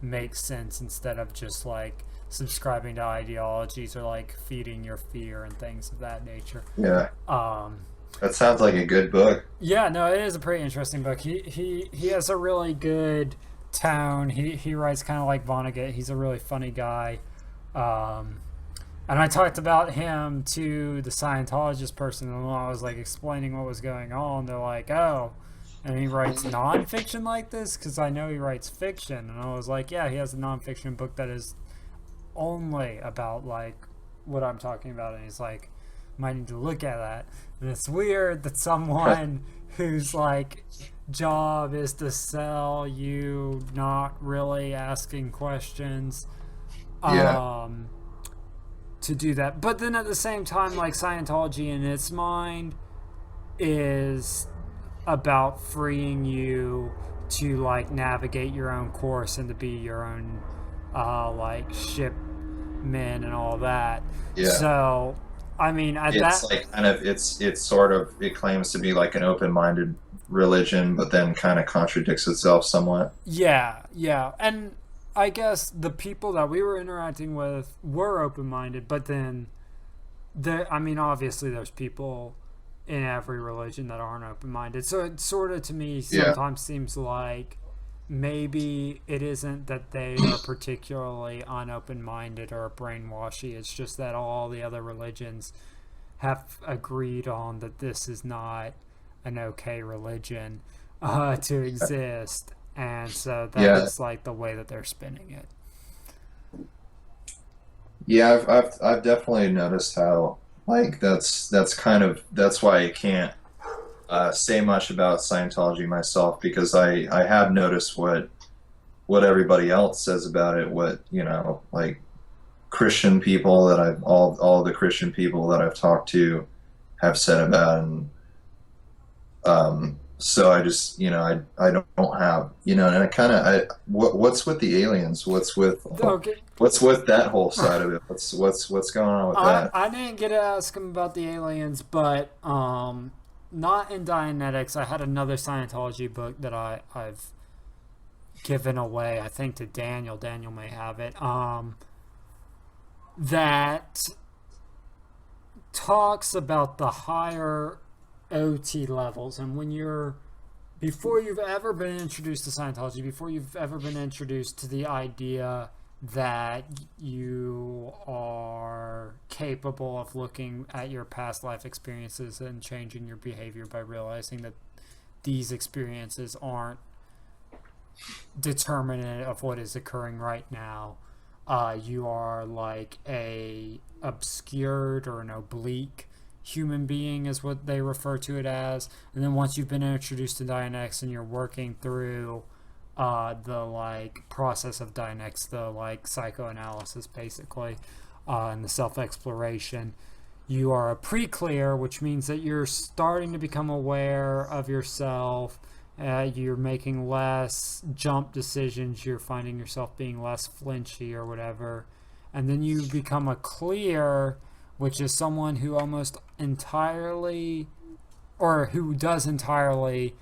make sense, instead of just like subscribing to ideologies or like feeding your fear and things of that nature. yeah. Um, That sounds like a good book. yeah, no, it is a pretty interesting book. He has a really good tone. He writes kind of like Vonnegut. He's a really funny guy. Um, and I talked about him to the Scientologist person, and when I was like explaining what was going on, they're like, "Oh," and he writes nonfiction like this, because I know he writes fiction, and I was like, "Yeah, he has a nonfiction book that is only about like what I'm talking about," and he's like, might need to look at that. And it's weird that someone whose like job is to sell you, not really asking questions, Yeah. um, to do that. But then at the same time, like Scientology in its mind is about freeing you to like navigate your own course and to be your own like shipmen and all that. Yeah. So I mean at It's that like kind of it's sort of it claims to be like an open-minded religion, but then kind of contradicts itself somewhat. yeah, and I guess the people that we were interacting with were open-minded, but then there, I mean, obviously there's people in every religion that aren't open-minded. So it sort of to me Yeah. sometimes seems like maybe it isn't that they are particularly unopen-minded or brainwashy. It's just that all the other religions have agreed on that this is not an okay religion to exist, and so that Yeah. is like the way that they're spinning it. Yeah, I've definitely noticed how like that's kind of that's why I can't say much about Scientology myself because I have noticed what everybody else says about it, what like Christian people that I've all the Christian people that I've talked to have said about it. And so I just I don't have and I kind of I what's with the aliens? Okay. What's with that whole side of it? What's going on with that? I didn't get to ask him about the aliens, but not in Dianetics. I had another Scientology book that I've given away, I think, to Daniel. Daniel may have it. That talks about the higher OT levels, and when you're before you've ever been introduced to Scientology, before you've ever been introduced to the idea that you are capable of looking at your past life experiences and changing your behavior by realizing that these experiences aren't determinant of what is occurring right now. You are like a obscured or an oblique human being is what they refer to it as. And then once you've been introduced to Dianex and you're working through the like process of Dianex, the like psychoanalysis basically, and the self-exploration, you are a pre-clear, which means that you're starting to become aware of yourself. You're making less jump decisions. You're finding yourself being less flinchy or whatever. And then you become a clear, which is someone who almost entirely, or who does entirely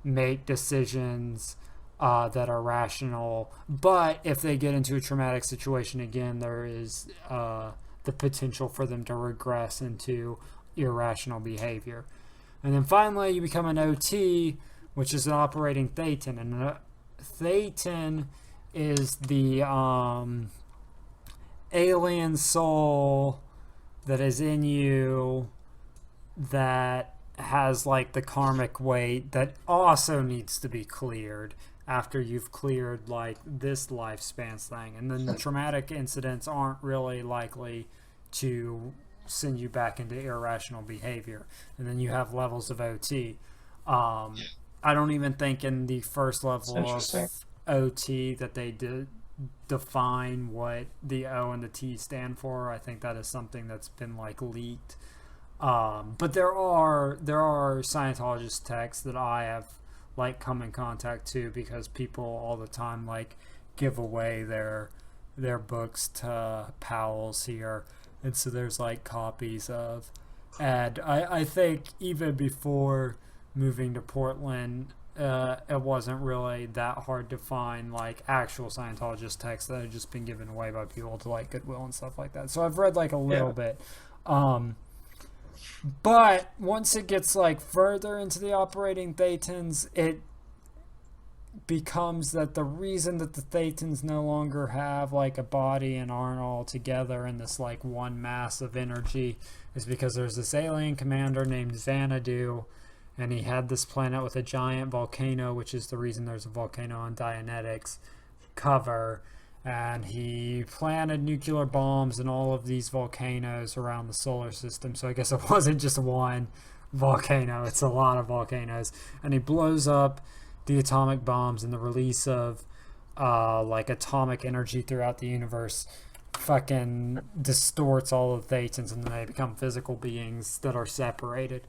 make decisions that are rational. But if they get into a traumatic situation again, there is the potential for them to regress into irrational behavior. And then finally, you become an OT, which is an operating thetan. And a thetan is the alien soul that is in you that has like the karmic weight that also needs to be cleared after you've cleared like this lifespan thing. And then the traumatic incidents aren't really likely to send you back into irrational behavior. And then you have levels of OT. I don't even think in the first level of OT that they define what the O and the T stand for. I think that is something that's been like leaked. But there are Scientologist texts that I have like come in contact to because people all the time like give away their books to pals here, and so there's like copies of. And I think even before moving to Portland, it wasn't really that hard to find like actual Scientologist texts that had just been given away by people to like Goodwill and stuff like that. So I've read like a little bit. But once it gets like further into the operating thetans, it becomes that the reason that the thetans no longer have like a body and aren't all together in this like one mass of energy is because there's this alien commander named Xanadu, and he had this planet with a giant volcano, which is the reason there's a volcano on Dianetics cover. and he planted nuclear bombs in all of these volcanoes around the solar system. So I guess it wasn't just one volcano, it's a lot of volcanoes. And he blows up the atomic bombs, and the release of like atomic energy throughout the universe fucking distorts all of the Thetans, and then they become physical beings that are separated.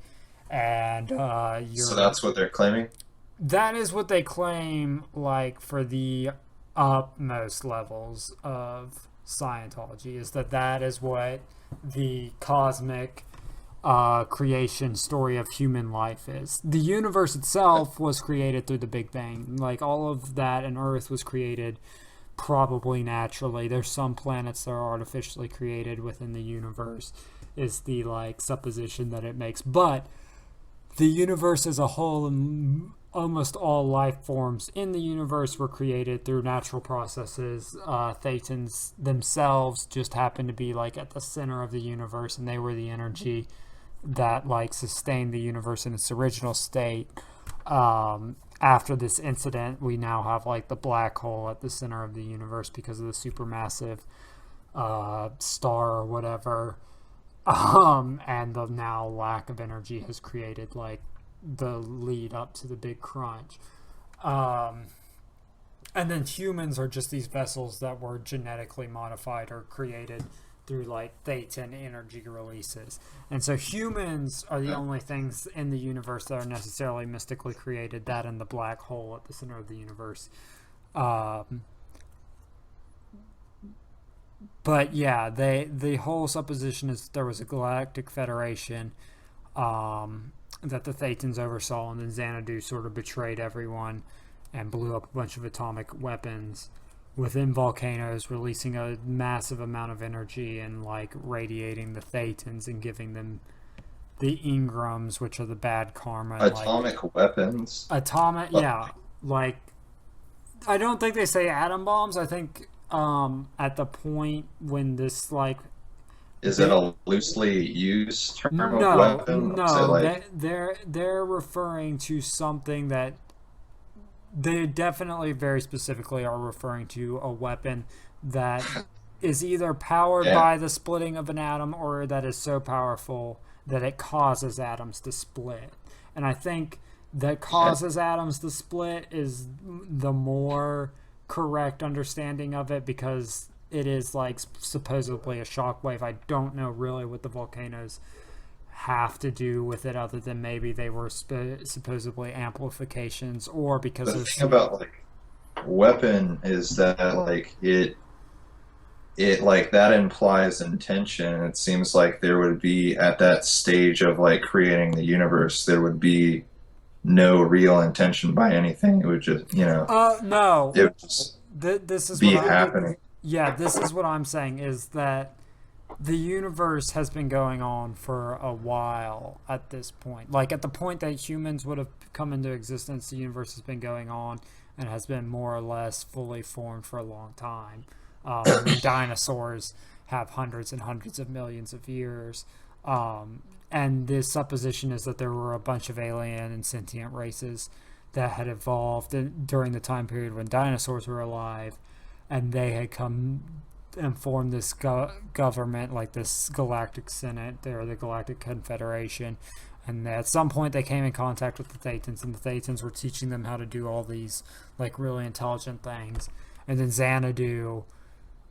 And So that's what they're claiming? that is what they claim, like for the upmost levels of Scientology, is that is what the cosmic creation story of human life is. The universe itself was created through the Big Bang. Like all of that, and Earth was created probably naturally. There's some planets that are artificially created within the universe, is the like supposition that it makes. But the universe as a whole, and almost all life forms in the universe, were created through natural processes. Thetans themselves just happen to be like at the center of the universe, and they were the energy that like sustained the universe in its original state. After this incident, we now have like the black hole at the center of the universe because of the supermassive star or whatever. And the now lack of energy has created like the lead up to the big crunch. And then humans are just these vessels that were genetically modified or created through like Thetan energy releases. And so humans are the only things in the universe that are necessarily mystically created, that and the black hole at the center of the universe. But yeah, the whole supposition is that there was a galactic federation that the Thetans oversaw, and then Xanadu sort of betrayed everyone and blew up a bunch of atomic weapons within volcanoes, releasing a massive amount of energy and like radiating the Thetans and giving them the Ingrams, which are the bad karma. Atomic weapons? Atomic, yeah. Like, I don't think they say atom bombs. I think at the point when this like, is it a loosely used term of weapon? No, like... they're referring to something that they definitely very specifically are referring to a weapon that is either powered by the splitting of an atom, or that is so powerful that it causes atoms to split. And I think that causes atoms to split is the more correct understanding of it, because it is like supposedly a shockwave. I don't know really what the volcanoes have to do with it, other than maybe they were supposedly amplifications, or because the thing about like weapon is that like it like that implies intention. It seems like there would be, at that stage of like creating the universe, there would be no real intention by anything. It would just, no, it would just this is be what happening. Yeah, this is what I'm saying, is that the universe has been going on for a while at this point. Like at the point that humans would have come into existence, the universe has been going on and has been more or less fully formed for a long time. Dinosaurs have hundreds and hundreds of millions of years. And the supposition is that there were a bunch of alien and sentient races that had evolved during the time period when dinosaurs were alive, and they had come and formed this government, like this galactic senate, or the galactic confederation. And at some point they came in contact with the Thetans, and the Thetans were teaching them how to do all these like really intelligent things. And then Xanadu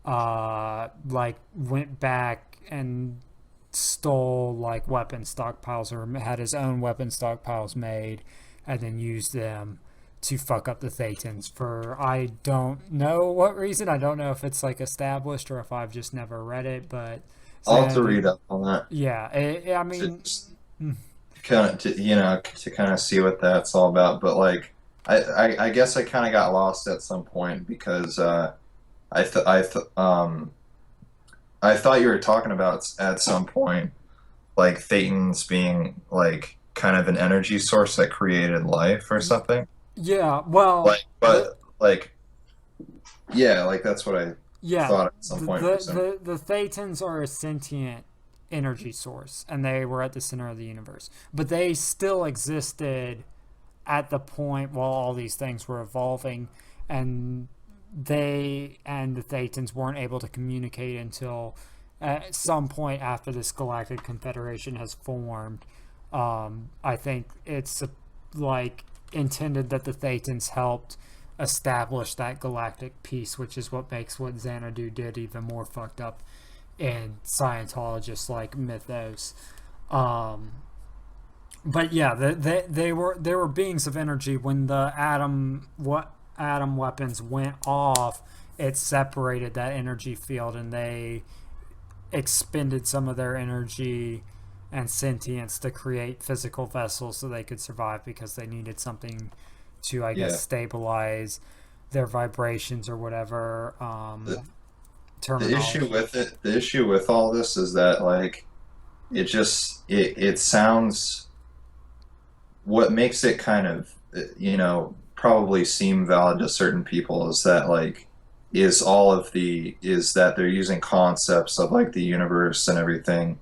like went back and stole like weapon stockpiles, or had his own weapon stockpiles made, and then used them to fuck up the Thetans for I don't know what reason. I don't know if it's like established or if I've just never read it, but I'll have to read up on that. Yeah, I mean, to kind of see what that's all about. But like, I guess I kind of got lost at some point, because I thought you were talking about at some point like Thetans being like kind of an energy source that created life or something. Yeah, well, that's what I thought at some point. The Thetans are a sentient energy source, and they were at the center of the universe, but they still existed at the point while all these things were evolving, and they and the Thetans weren't able to communicate until at some point after this galactic confederation has formed. I think it's like intended that the Thetans helped establish that galactic peace, which is what makes what Xanadu did even more fucked up in Scientologist like mythos. But yeah, they were beings of energy. When the atom weapons went off, it separated that energy field, and they expended some of their energy and sentience to create physical vessels so they could survive, because they needed something to, I guess, Yeah. stabilize their vibrations or whatever The issue terminology. with it, the issue with all this is that like it sounds, what makes it kind of, probably seem valid to certain people is that like is that they're using concepts of like the universe and everything,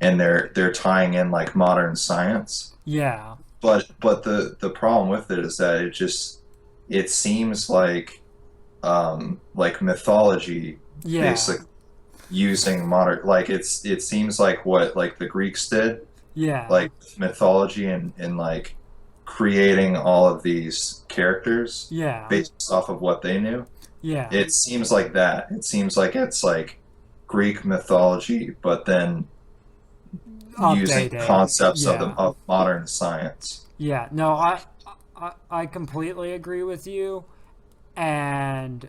and they're tying in like modern science. Yeah, But the problem with it is that it seems like mythology, yeah, basically using modern, like it seems like what like the Greeks did, yeah, like mythology, and like creating all of these characters yeah, based off of what they knew. yeah. It seems like that. It seems like it's like Greek mythology, but then using Updated. concepts of Yeah, modern science. yeah. No, I completely agree with you, and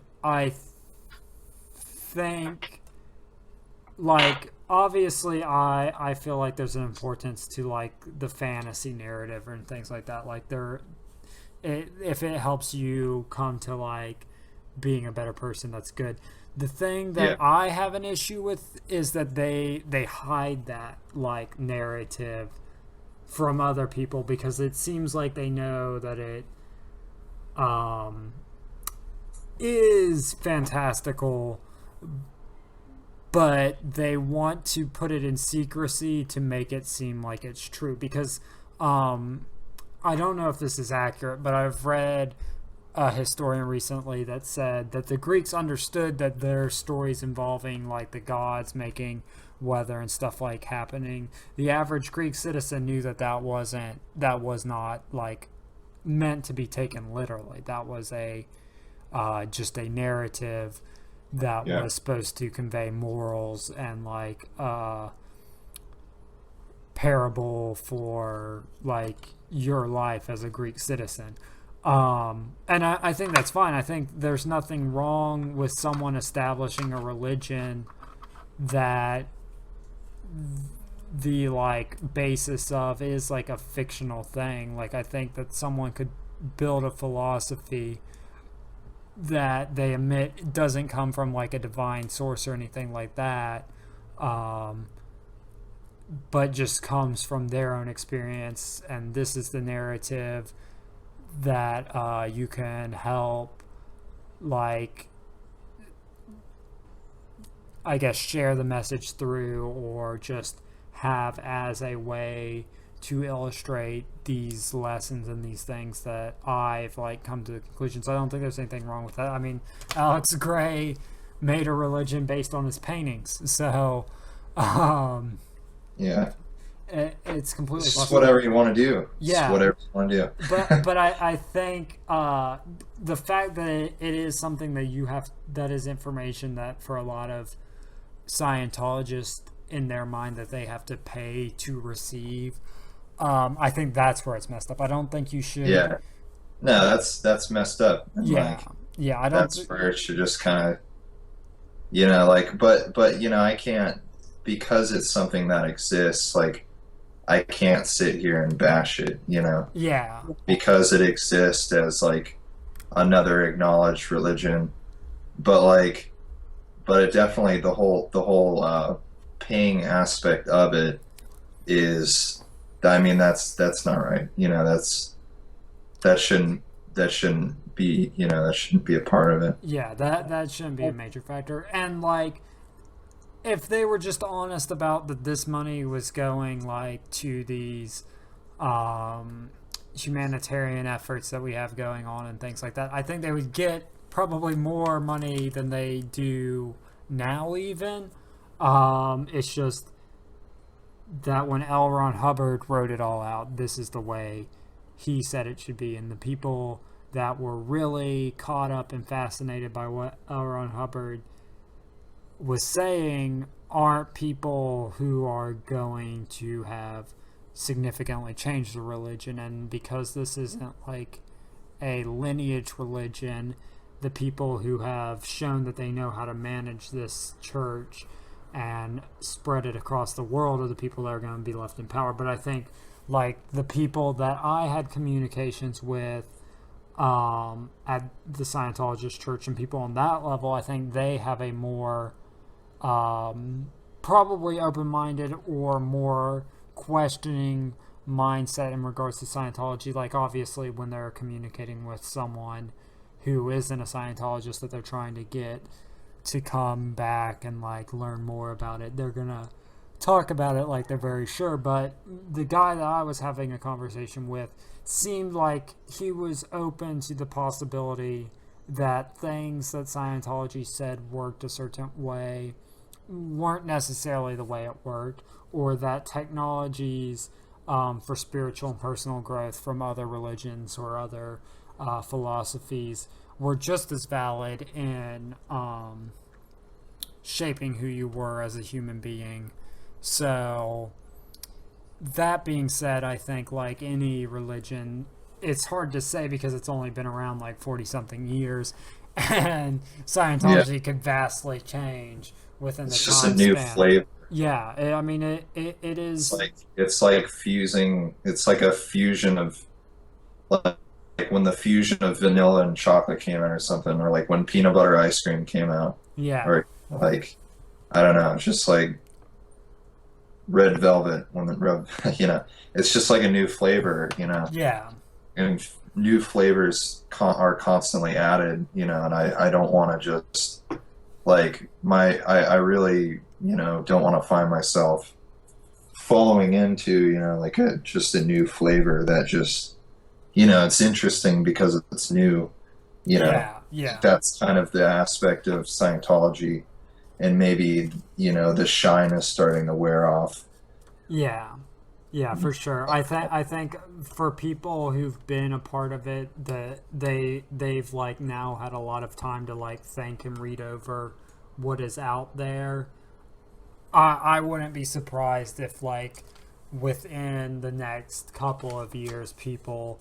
think like obviously I feel like there's an importance to like the fantasy narrative and things like that. Like if it helps you come to like being a better person, that's good. The thing that Yeah, I have an issue with is that they hide that like narrative from other people, because it seems like they know that it um is fantastical, but they want to put it in secrecy to make it seem like it's true. Because um I don't know if this is accurate, but I've read a historian recently that said that the Greeks understood that their stories involving like the gods making weather and stuff like happening, the average Greek citizen knew that that was not like meant to be taken literally. That was a just a narrative that yeah, was supposed to convey morals and like parable for like your life as a Greek citizen. And I think that's fine. I think there's nothing wrong with someone establishing a religion that the like basis of is like a fictional thing. Like I think that someone could build a philosophy that they admit doesn't come from like a divine source or anything like that, um, but just comes from their own experience. And this is the narrative that you can help, like, I guess, share the message through, or just have as a way to illustrate these lessons and these things that I've like come to the conclusions. I don't think there's anything wrong with that. I mean, Alex Gray made a religion based on his paintings, so um, yeah. it's completely It's just possible. whatever you want to do. It's Yeah, whatever you want to do. but I think the fact that it is something that you have, that is information that for a lot of Scientologists in their mind that they have to pay to receive. I think that's where it's messed up. I don't think you should. Yeah. No, that's messed up. And Yeah, like yeah. I don't. that's where it should just kind of, like, but I can't, because it's something that exists, like I can't sit here and bash it, Yeah, because it exists as like another acknowledged religion. But like, but it definitely, the whole paying aspect of it is, I mean, that's not right. That shouldn't that shouldn't be, that shouldn't be a part of it. yeah. That shouldn't be a major factor. And like, if they were just honest about that, this money was going like to these humanitarian efforts that we have going on and things like that, I think they would get probably more money than they do now even. It's just that when L. Ron Hubbard wrote it all out, this is the way he said it should be. And the people that were really caught up and fascinated by what L. Ron Hubbard was saying aren't people who are going to have significantly changed the religion. And because this isn't like a lineage religion, the people who have shown that they know how to manage this church and spread it across the world are the people that are going to be left in power. But I think like the people that I had communications with at the Scientologist church and people on that level, I think they have a more probably open-minded or more questioning mindset in regards to Scientology. Like obviously when they're communicating with someone who isn't a Scientologist that they're trying to get to come back and like learn more about it, they're gonna talk about it like they're very sure. But the guy that I was having a conversation with seemed like he was open to the possibility that things that Scientology said worked a certain way weren't necessarily the way it worked, or that technologies for spiritual and personal growth from other religions or other philosophies were just as valid in shaping who you were as a human being. So that being said, I think like any religion, it's hard to say because it's only been around like 40 something years, and Scientology could vastly change within the It's time just a new span. flavor. Yeah, I mean it is. It's like fusing. It's like a fusion of like when the fusion of vanilla and chocolate came out or something, or like when peanut butter ice cream came out, Yeah, or like I don't know, it's just like red velvet when the red, it's just like a new flavor, yeah, and new flavors are constantly added, and I don't want to just like I really, don't want to find myself following into, like just a new flavor that just, it's interesting because it's new, you know, yeah, yeah. that's kind of the aspect of Scientology, and maybe, the shine is starting to wear off. Yeah, yeah, for sure. I think for people who've been a part of it, that they've like now had a lot of time to like think and read over what is out there. I wouldn't be surprised if like within the next couple of years, people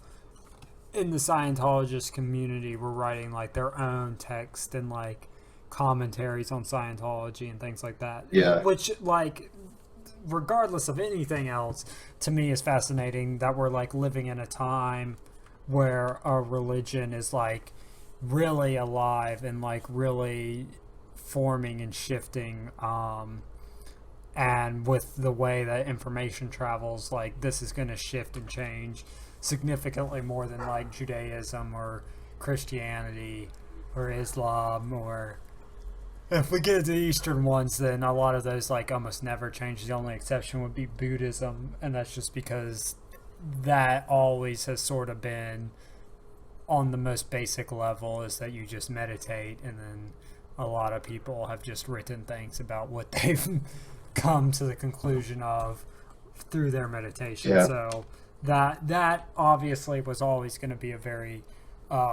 in the Scientologist community were writing like their own text and like commentaries on Scientology and things like that. Yeah. Which like regardless of anything else, to me is fascinating that we're like living in a time where a religion is like really alive and like really forming and shifting, and with the way that information travels, like this is going to shift and change significantly more than like Judaism or Christianity or Islam, or if we get to the Eastern ones, then a lot of those like almost never change. The only exception would be Buddhism, and that's just because that always has sort of been on the most basic level, is that you just meditate, and then a lot of people have just written things about what they've come to the conclusion of through their meditation. Yeah. So that obviously was always going to be a very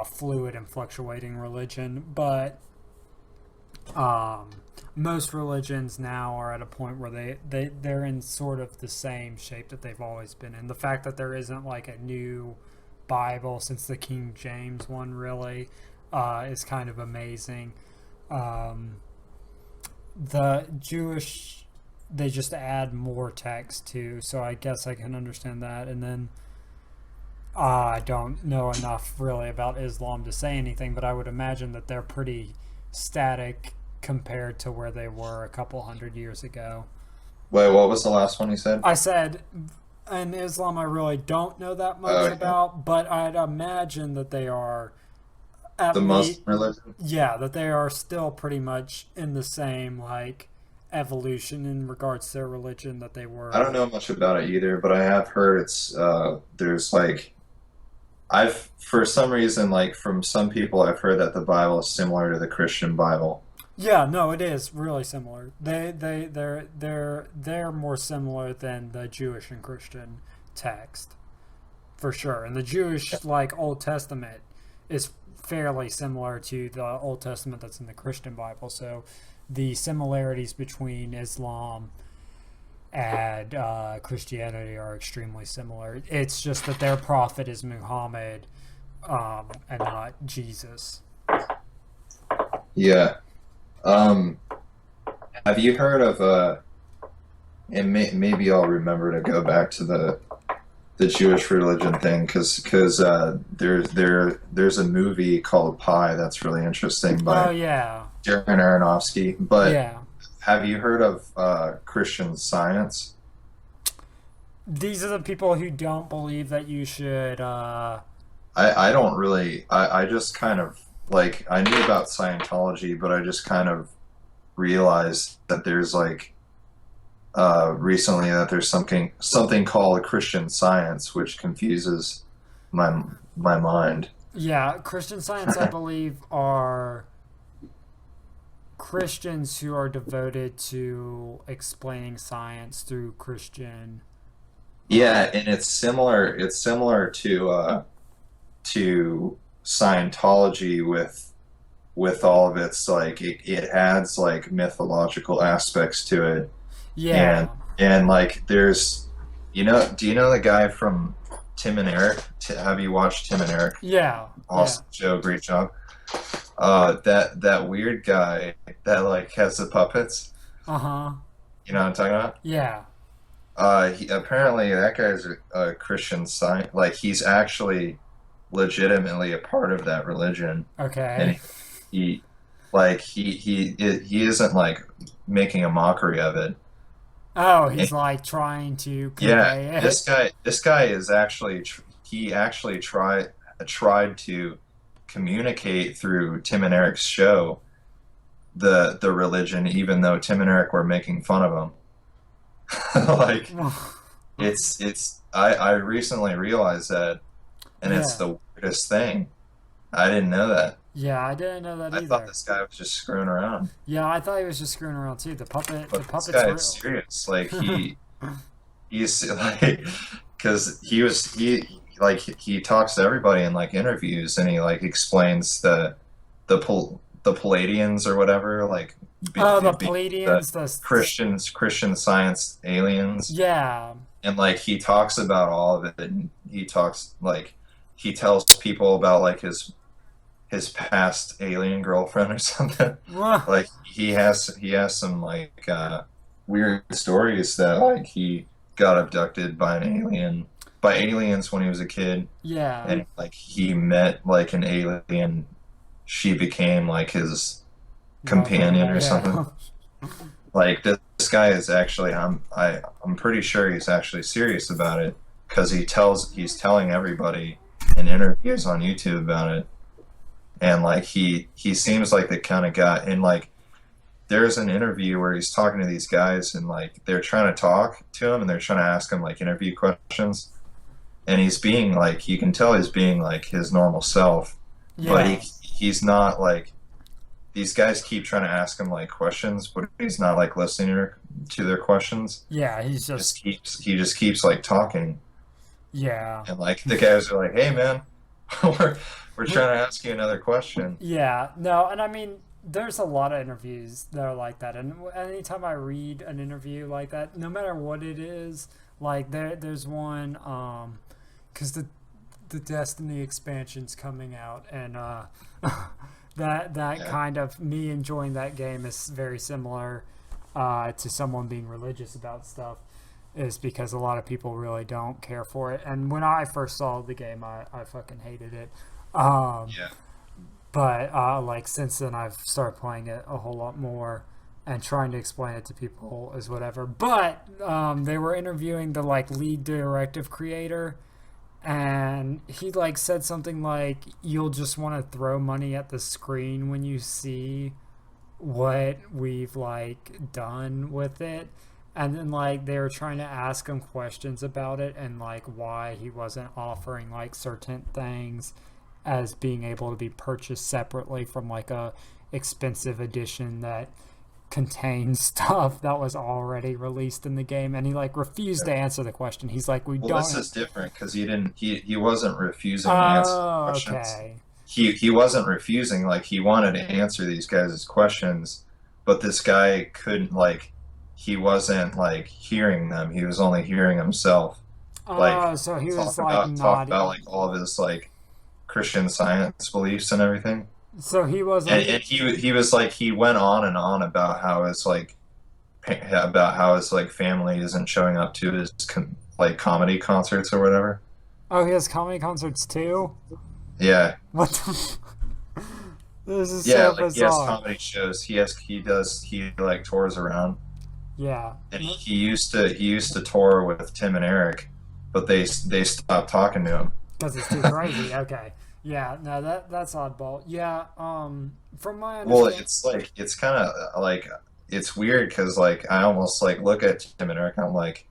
fluid and fluctuating religion, but most religions now are at a point where they're in sort of the same shape that they've always been in. The fact that there isn't like a new Bible since the King James one really is kind of amazing. The Jewish, they just add more text too, so I guess I can understand that. And then I don't know enough really about Islam to say anything, but I would imagine that they're pretty static compared to where they were a couple hundred years ago. Wait, what was the last one you said? I said in Islam I really don't know that much Oh, yeah. about, but I'd imagine that they are at The least, Muslim religion? yeah, that they are still pretty much in the same like evolution in regards to their religion that they I were. don't know much about it either, but I have heard there's like I've for some reason, like from some people, I've heard that the Bible is similar to the Christian Bible. Yeah, no, it is really similar. They're more similar than the Jewish and Christian text for sure. And the Jewish like Old Testament is fairly similar to the Old Testament that's in the Christian Bible. So the similarities between Islam and Christianity are extremely similar. It's just that their prophet is Muhammad, and not Jesus. Yeah. Um, have you heard of and maybe I'll remember to go back to the Jewish religion thing because there's a movie called Pi that's really interesting Oh by yeah, Darren Aronofsky. But yeah. have you heard of Christian Science? These are the people who don't believe that you should. I don't really I just kind of like I knew about Scientology, but I just kind of realized that there's like recently that there's something called Christian Science, which confuses my mind. Yeah, Christian Science, I believe, are Christians who are devoted to explaining science through Christian. Yeah, and it's similar. It's similar to Scientology with all of its like it adds like mythological aspects to it, and Yeah, like there's do you know the guy from Tim and Eric? Have you watched Tim and Eric? yeah, yeah. Awesome show, great job. That weird guy that like has the puppets. Uh huh. You know what I'm talking about? Yeah. Apparently that guy's a Christian science. Like he's actually legitimately a part of that religion, Okay. and he like he isn't like making a mockery of it. Oh, And he's like trying to yeah, convey it. this guy is actually he actually tried to communicate through Tim and Eric's show the religion, even though Tim and Eric were making fun of him. Like I recently realized that, and it's Yeah. the weirdest thing. I didn't know that. Yeah, I didn't know that I thought either. this guy was just screwing around, Yeah, I thought he was just screwing around too. The but this puppet's guy is real. serious. Like he's like because he talks to everybody in like interviews, and he like explains the Palladians or whatever, like Oh, the being the Palladians, Christian Science aliens, yeah. and like he talks about all of it, and he talks like he tells people about like his past alien girlfriend or something. Like he has some like weird stories that like he got abducted by an alien by aliens when he was a kid, Yeah. and like he met like an alien. She became like his Lover, companion or something. yeah. Like this guy is actually I'm pretty sure he's actually serious about it because he's telling everybody in interviews on YouTube about it, and like he seems like the kind of guy. And like there's an interview where he's talking to these guys, and like they're trying to talk to him, and they're trying to ask him like interview questions, and he's being like you can tell he's being like his normal self, but Yeah. he's not like these guys keep trying to ask him like questions, but he's not like listening to their questions. Yeah, he's Just just he just keeps like talking, yeah. and like the guys are like, "Hey man, we're trying to ask you another question." Yeah. No, and I mean there's a lot of interviews that are like that. And anytime I read an interview like that, no matter what it is, like there's one cuz the Destiny expansion's coming out, and that Yeah, kind of me enjoying that game is very similar to someone being religious about stuff, is because a lot of people really don't care for it. And when I first saw the game, I fucking hated it. Um, yeah, but like since then, I've started playing it a whole lot more and trying to explain it to people is whatever. But they were interviewing the like lead directive creator, and he like said something like, "You'll just want to throw money at the screen when you see what we've like done with it." And then like they were trying to ask him questions about it and like why he wasn't offering like certain things as being able to be purchased separately from like a expensive edition that contains stuff that was already released in the game, and he like refused to answer the question. He's like, we Well, this don't. is different because he wasn't refusing to answer Oh, questions. okay. He wasn't refusing, like he wanted to answer these guys' questions, but this guy couldn't, like he wasn't like hearing them. He was only hearing himself. Like Oh, so he was like talk not. about like all of his like Christian Science beliefs and everything. So he And wasn't. he was like he went on and on about how his like family isn't showing up to his like comedy concerts or whatever. Oh, he has comedy concerts too. Yeah. What? The... This is Yeah, so like he has bizarre. comedy shows. He like tours around. Yeah, And he used to tour with Tim and Eric, but they stopped talking to him. because it's too crazy. Okay. Yeah. No, that's oddball. Yeah. From my Well, understanding. it's like it's kind of like it's weird because like I almost like look at Tim and Eric and I'm like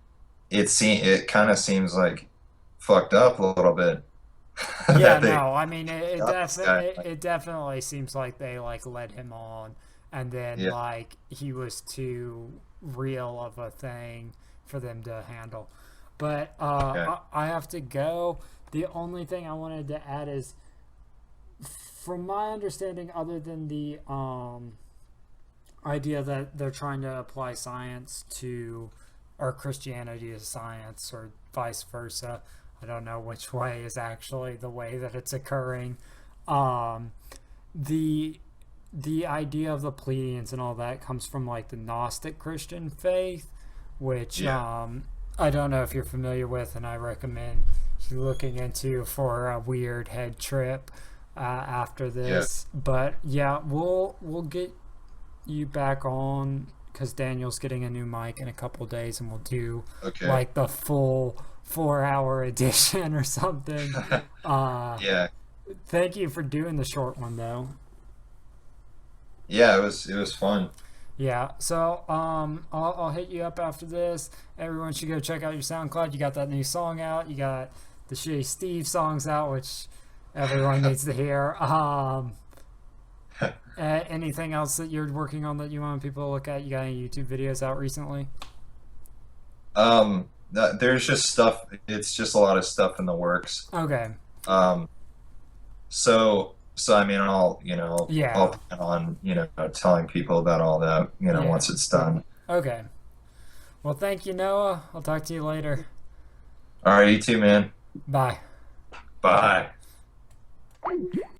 it kind of seems like fucked up a little bit Yeah, that they no, I mean got this guy. it definitely seems like they like led him on, and then Yeah, like he was too real of a thing for them to handle. But okay, I have to go. The only thing I wanted to add is, from my understanding, other than the idea that they're trying to apply science to, or Christianity to science, or vice versa. I don't know which way is actually the way that it's occurring. Um, the the idea of the Pleiadians and all that comes from like the Gnostic Christian faith, which yeah, I don't know if you're familiar with, and I recommend you looking into for a weird head trip after yeah, this. But yeah, we'll get you back on because Daniel's getting a new mic in a couple days, and we'll do okay, like the full 4 hour edition or something. Uh, yeah, Thank you for doing the short one though. yeah. It was fun. Yeah, so I'll hit you up after this. Everyone should go check out your SoundCloud. You got that new song out. You got the Shitty Steve songs out, which everyone needs to hear. Anything else that you're working on that you want people to look at? You got any YouTube videos out recently? There's just stuff. It's just a lot of stuff in the works. Okay. Um, so I mean, I'll Yeah. plan on telling people about all that Yeah. once it's done. Okay. Well, thank you, Noah. I'll talk to you later. All right, you too, man. Bye. Bye.